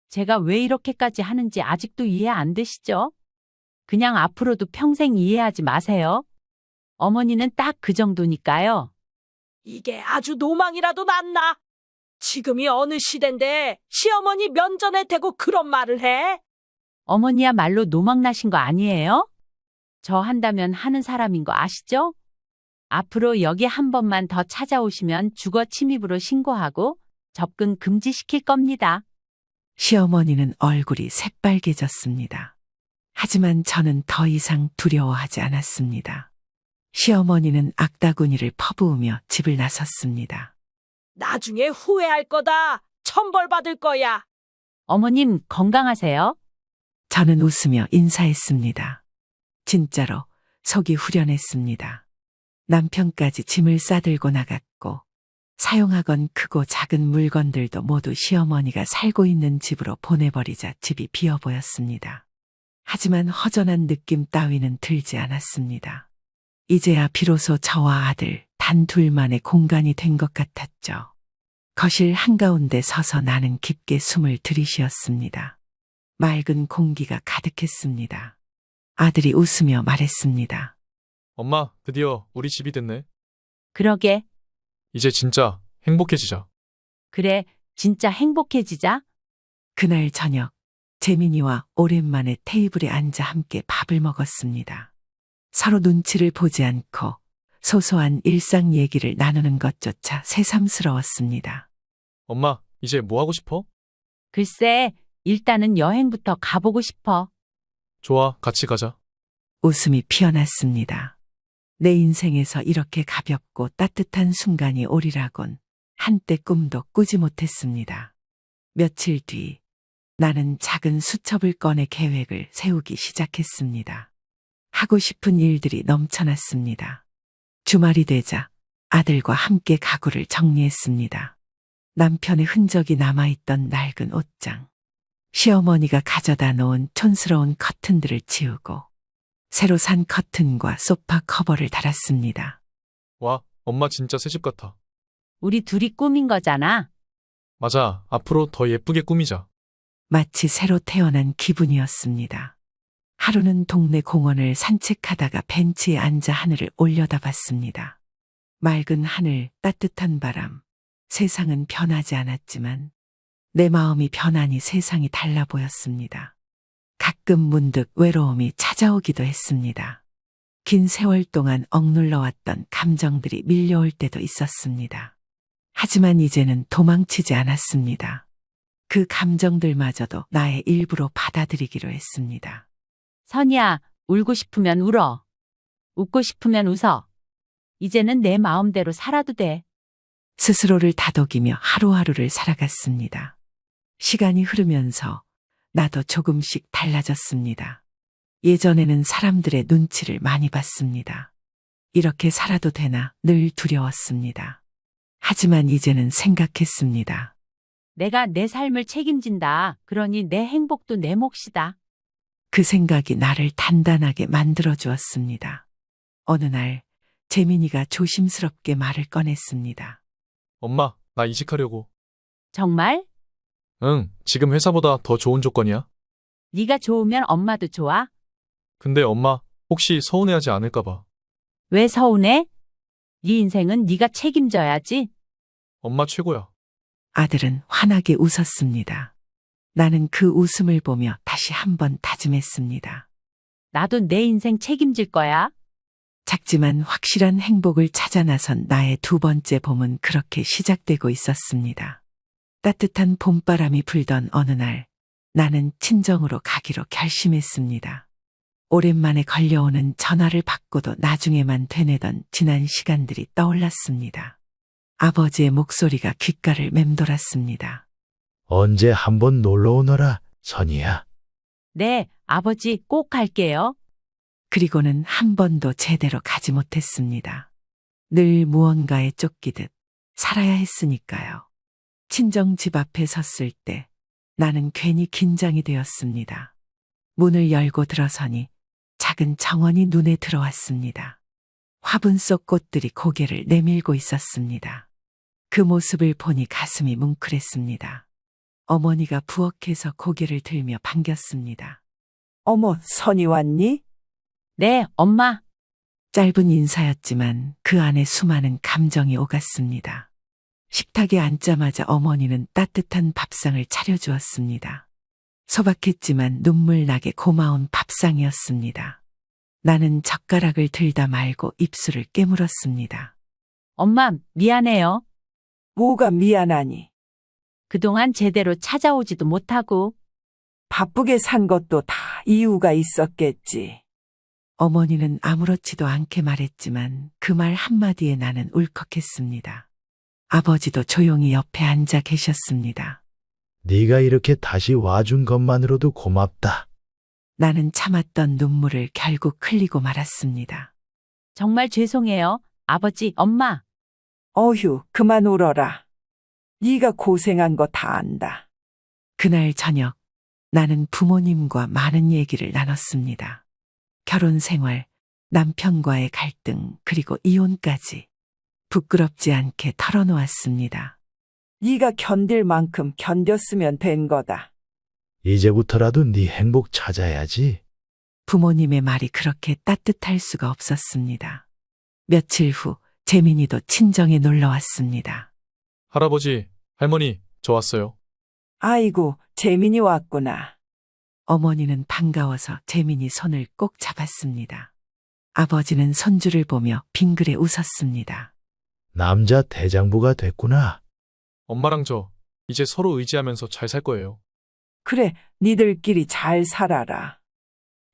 제가 왜 이렇게까지 하는지 아직도 이해 안 되시죠? 그냥 앞으로도 평생 이해하지 마세요. 어머니는 딱 그 정도니까요. 이게 아주 노망이라도 낫나? 지금이 어느 시대인데 시어머니 면전에 대고 그런 말을 해? 어머니야말로 노망나신 거 아니에요? 저 한다면 하는 사람인 거 아시죠? 앞으로 여기 한 번만 더 찾아오시면 주거 침입으로 신고하고 접근 금지시킬 겁니다. 시어머니는 얼굴이 새빨개졌습니다. 하지만 저는 더 이상 두려워하지 않았습니다. 시어머니는 악다구니를 퍼부으며 집을 나섰습니다. 나중에 후회할 거다. 천벌받을 거야. 어머님 건강하세요? 저는 웃으며 인사했습니다. 진짜로 속이 후련했습니다. 남편까지 짐을 싸들고 나갔고 사용하건 크고 작은 물건들도 모두 시어머니가 살고 있는 집으로 보내버리자 집이 비어 보였습니다. 하지만 허전한 느낌 따위는 들지 않았습니다. 이제야 비로소 저와 아들 단 둘만의 공간이 된 것 같았죠. 거실 한가운데 서서 나는 깊게 숨을 들이쉬었습니다. 맑은 공기가 가득했습니다. 아들이 웃으며 말했습니다. 엄마, 드디어 우리 집이 됐네. 그러게. 이제 진짜 행복해지자. 그래, 진짜 행복해지자. 그날 저녁 재민이와 오랜만에 테이블에 앉아 함께 밥을 먹었습니다. 서로 눈치를 보지 않고 소소한 일상 얘기를 나누는 것조차 새삼스러웠습니다. 엄마, 이제 뭐 하고 싶어? 글쎄, 일단은 여행부터 가보고 싶어. 좋아, 같이 가자. 웃음이 피어났습니다. 내 인생에서 이렇게 가볍고 따뜻한 순간이 오리라곤 한때 꿈도 꾸지 못했습니다. 며칠 뒤 나는 작은 수첩을 꺼내 계획을 세우기 시작했습니다. 하고 싶은 일들이 넘쳐났습니다. 주말이 되자 아들과 함께 가구를 정리했습니다. 남편의 흔적이 남아있던 낡은 옷장, 시어머니가 가져다 놓은 촌스러운 커튼들을 치우고 새로 산 커튼과 소파 커버를 달았습니다. 와, 엄마 진짜 새집 같아. 우리 둘이 꾸민 거잖아. 맞아, 앞으로 더 예쁘게 꾸미자. 마치 새로 태어난 기분이었습니다. 하루는 동네 공원을 산책하다가 벤치에 앉아 하늘을 올려다봤습니다. 맑은 하늘, 따뜻한 바람. 세상은 변하지 않았지만 내 마음이 변하니 세상이 달라 보였습니다. 가끔 문득 외로움이 찾아오기도 했습니다. 긴 세월 동안 억눌러왔던 감정들이 밀려올 때도 있었습니다. 하지만 이제는 도망치지 않았습니다. 그 감정들마저도 나의 일부로 받아들이기로 했습니다. 선이야, 울고 싶으면 울어. 웃고 싶으면 웃어. 이제는 내 마음대로 살아도 돼. 스스로를 다독이며 하루하루를 살아갔습니다. 시간이 흐르면서 나도 조금씩 달라졌습니다. 예전에는 사람들의 눈치를 많이 봤습니다. 이렇게 살아도 되나 늘 두려웠습니다. 하지만 이제는 생각했습니다. 내가 내 삶을 책임진다. 그러니 내 행복도 내 몫이다. 그 생각이 나를 단단하게 만들어 주었습니다. 어느 날 재민이가 조심스럽게 말을 꺼냈습니다. 엄마, 나 이직하려고. 정말? 응, 지금 회사보다 더 좋은 조건이야. 네가 좋으면 엄마도 좋아? 근데 엄마, 혹시 서운해하지 않을까 봐. 왜 서운해? 네 인생은 네가 책임져야지. 엄마 최고야. 아들은 환하게 웃었습니다. 나는 그 웃음을 보며 다시 한번 다짐했습니다. 나도 내 인생 책임질 거야. 작지만 확실한 행복을 찾아 나선 나의 두 번째 봄은 그렇게 시작되고 있었습니다. 따뜻한 봄바람이 불던 어느 날 나는 친정으로 가기로 결심했습니다. 오랜만에 걸려오는 전화를 받고도 나중에만 되뇌던 지난 시간들이 떠올랐습니다. 아버지의 목소리가 귓가를 맴돌았습니다. 언제 한번 놀러 오너라, 선이야. 네, 아버지 꼭 갈게요. 그리고는 한 번도 제대로 가지 못했습니다. 늘 무언가에 쫓기듯 살아야 했으니까요. 친정 집 앞에 섰을 때 나는 괜히 긴장이 되었습니다. 문을 열고 들어서니 작은 정원이 눈에 들어왔습니다. 화분 속 꽃들이 고개를 내밀고 있었습니다. 그 모습을 보니 가슴이 뭉클했습니다. 어머니가 부엌에서 고개를 들며 반겼습니다. 어머, 선이 왔니? 네, 엄마. 짧은 인사였지만 그 안에 수많은 감정이 오갔습니다. 식탁에 앉자마자 어머니는 따뜻한 밥상을 차려주었습니다. 소박했지만 눈물 나게 고마운 밥상이었습니다. 나는 젓가락을 들다 말고 입술을 깨물었습니다. 엄마, 미안해요. 뭐가 미안하니? 그동안 제대로 찾아오지도 못하고. 바쁘게 산 것도 다 이유가 있었겠지. 어머니는 아무렇지도 않게 말했지만 그 말 한마디에 나는 울컥했습니다. 아버지도 조용히 옆에 앉아 계셨습니다. 네가 이렇게 다시 와준 것만으로도 고맙다. 나는 참았던 눈물을 결국 흘리고 말았습니다. 정말 죄송해요, 아버지, 엄마. 어휴, 그만 울어라. 네가 고생한 거 다 안다. 그날 저녁 나는 부모님과 많은 얘기를 나눴습니다. 결혼 생활, 남편과의 갈등, 그리고 이혼까지 부끄럽지 않게 털어놓았습니다. 네가 견딜 만큼 견뎠으면 된 거다. 이제부터라도 네 행복 찾아야지. 부모님의 말이 그렇게 따뜻할 수가 없었습니다. 며칠 후 재민이도 친정에 놀러 왔습니다. 할아버지, 할머니, 저 왔어요. 아이고, 재민이 왔구나. 어머니는 반가워서 재민이 손을 꼭 잡았습니다. 아버지는 손주를 보며 빙그레 웃었습니다. 남자 대장부가 됐구나. 엄마랑 저 이제 서로 의지하면서 잘 살 거예요. 그래, 니들끼리 잘 살아라.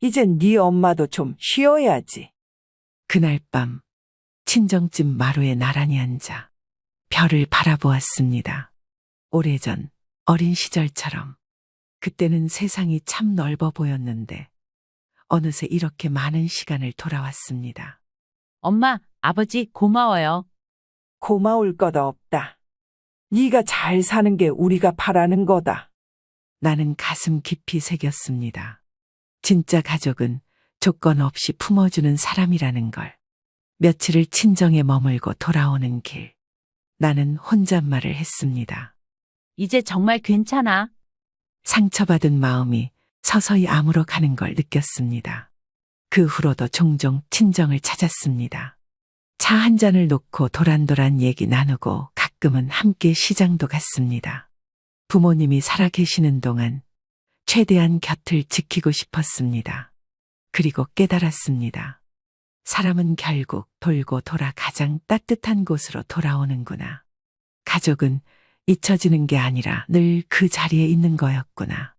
이젠 네 엄마도 좀 쉬어야지. 그날 밤 친정집 마루에 나란히 앉아 별을 바라보았습니다. 오래전 어린 시절처럼. 그때는 세상이 참 넓어 보였는데 어느새 이렇게 많은 시간을 돌아왔습니다. 엄마, 아버지 고마워요. 고마울 것 없다. 네가 잘 사는 게 우리가 바라는 거다. 나는 가슴 깊이 새겼습니다. 진짜 가족은 조건 없이 품어주는 사람이라는 걸. 며칠을 친정에 머물고 돌아오는 길. 나는 혼잣말을 했습니다. 이제 정말 괜찮아. 상처받은 마음이 서서히 아물어 가는 걸 느꼈습니다. 그 후로도 종종 친정을 찾았습니다. 차 한 잔을 놓고 도란도란 얘기 나누고 가끔은 함께 시장도 갔습니다. 부모님이 살아계시는 동안 최대한 곁을 지키고 싶었습니다. 그리고 깨달았습니다. 사람은 결국 돌고 돌아 가장 따뜻한 곳으로 돌아오는구나. 가족은 잊혀지는 게 아니라 늘 그 자리에 있는 거였구나.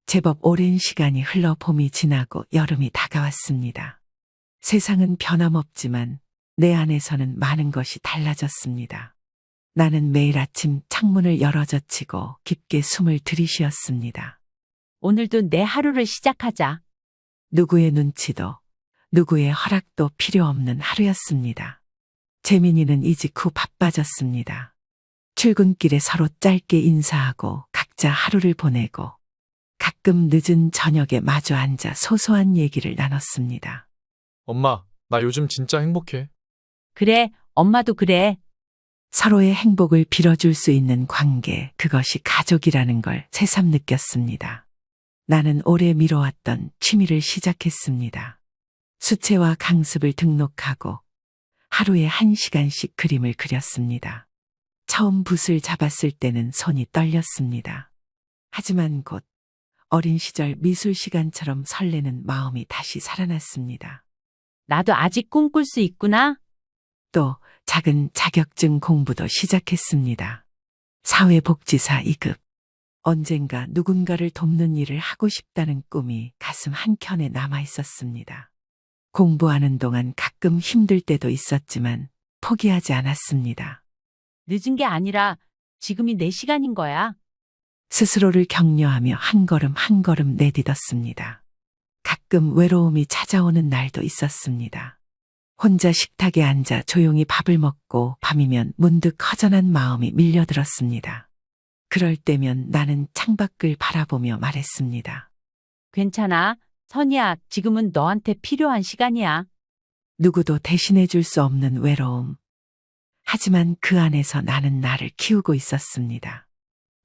제법 오랜 시간이 흘러 봄이 지나고 여름이 다가왔습니다. 세상은 변함없지만 내 안에서는 많은 것이 달라졌습니다. 나는 매일 아침 창문을 열어젖히고 깊게 숨을 들이쉬었습니다. 오늘도 내 하루를 시작하자. 누구의 눈치도 누구의 허락도 필요 없는 하루였습니다. 재민이는 이직 후 바빠졌습니다. 출근길에 서로 짧게 인사하고 각자 하루를 보내고 가끔 늦은 저녁에 마주 앉아 소소한 얘기를 나눴습니다. 엄마, 나 요즘 진짜 행복해. 그래, 엄마도 그래. 서로의 행복을 빌어줄 수 있는 관계, 그것이 가족이라는 걸 새삼 느꼈습니다. 나는 오래 미뤄왔던 취미를 시작했습니다. 수채화 강습을 등록하고 하루에 1시간씩 그림을 그렸습니다. 처음 붓을 잡았을 때는 손이 떨렸습니다. 하지만 곧 어린 시절 미술 시간처럼 설레는 마음이 다시 살아났습니다. 나도 아직 꿈꿀 수 있구나. 또 작은 자격증 공부도 시작했습니다. 사회복지사 2급. 언젠가 누군가를 돕는 일을 하고 싶다는 꿈이 가슴 한켠에 남아 있었습니다. 공부하는 동안 가끔 힘들 때도 있었지만 포기하지 않았습니다. 늦은 게 아니라 지금이 내 시간인 거야. 스스로를 격려하며 한 걸음 한 걸음 내딛었습니다. 가끔 외로움이 찾아오는 날도 있었습니다. 혼자 식탁에 앉아 조용히 밥을 먹고 밤이면 문득 허전한 마음이 밀려들었습니다. 그럴 때면 나는 창밖을 바라보며 말했습니다. 괜찮아. 선이야, 지금은 너한테 필요한 시간이야. 누구도 대신해 줄 수 없는 외로움. 하지만 그 안에서 나는 나를 키우고 있었습니다.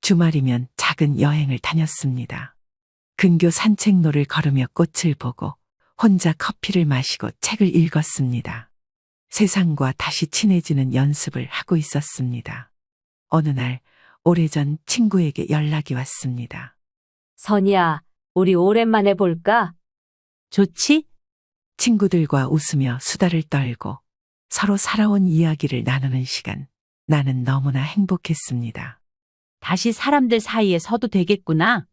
주말이면 작은 여행을 다녔습니다. 근교 산책로를 걸으며 꽃을 보고 혼자 커피를 마시고 책을 읽었습니다. 세상과 다시 친해지는 연습을 하고 있었습니다. 어느 날 오래전 친구에게 연락이 왔습니다. 선이야, 우리 오랜만에 볼까? 좋지? 친구들과 웃으며 수다를 떨고 서로 살아온 이야기를 나누는 시간. 나는 너무나 행복했습니다. 다시 사람들 사이에 서도 되겠구나.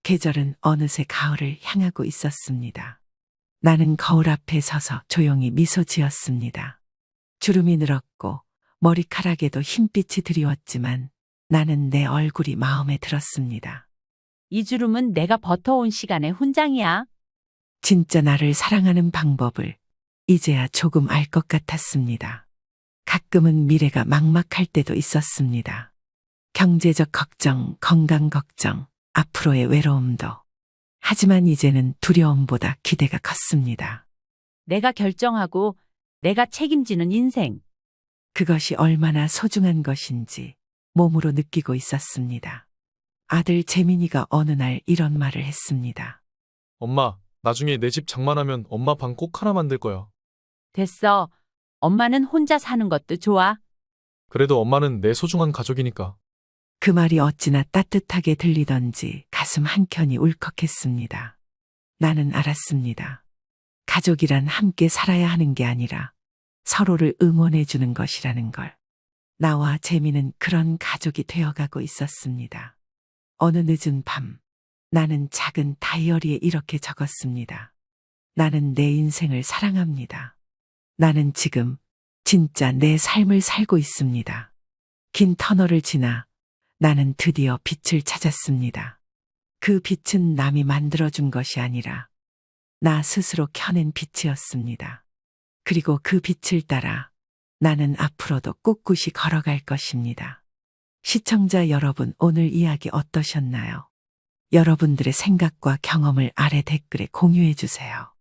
계절은 어느새 가을을 향하고 있었습니다. 나는 거울 앞에 서서 조용히 미소 지었습니다. 주름이 늘었고 머리카락에도 흰빛이 드리웠지만 나는 내 얼굴이 마음에 들었습니다. 이 주름은 내가 버텨온 시간의 훈장이야. 진짜 나를 사랑하는 방법을 이제야 조금 알 것 같았습니다. 가끔은 미래가 막막할 때도 있었습니다. 경제적 걱정, 건강 걱정, 앞으로의 외로움도. 하지만 이제는 두려움보다 기대가 컸습니다. 내가 결정하고 내가 책임지는 인생. 그것이 얼마나 소중한 것인지 몸으로 느끼고 있었습니다. 아들 재민이가 어느 날 이런 말을 했습니다. 엄마, 나중에 내 집 장만하면 엄마 방 꼭 하나 만들 거야. 됐어. 엄마는 혼자 사는 것도 좋아. 그래도 엄마는 내 소중한 가족이니까. 그 말이 어찌나 따뜻하게 들리던지 가슴 한켠이 울컥했습니다. 나는 알았습니다. 가족이란 함께 살아야 하는 게 아니라 서로를 응원해 주는 것이라는 걸. 나와 재미는 그런 가족이 되어가고 있었습니다. 어느 늦은 밤, 나는 작은 다이어리에 이렇게 적었습니다. 나는 내 인생을 사랑합니다. 나는 지금 진짜 내 삶을 살고 있습니다. 긴 터널을 지나 나는 드디어 빛을 찾았습니다. 그 빛은 남이 만들어준 것이 아니라 나 스스로 켜낸 빛이었습니다. 그리고 그 빛을 따라 나는 앞으로도 꿋꿋이 걸어갈 것입니다. 시청자 여러분, 오늘 이야기 어떠셨나요? 여러분들의 생각과 경험을 아래 댓글에 공유해 주세요.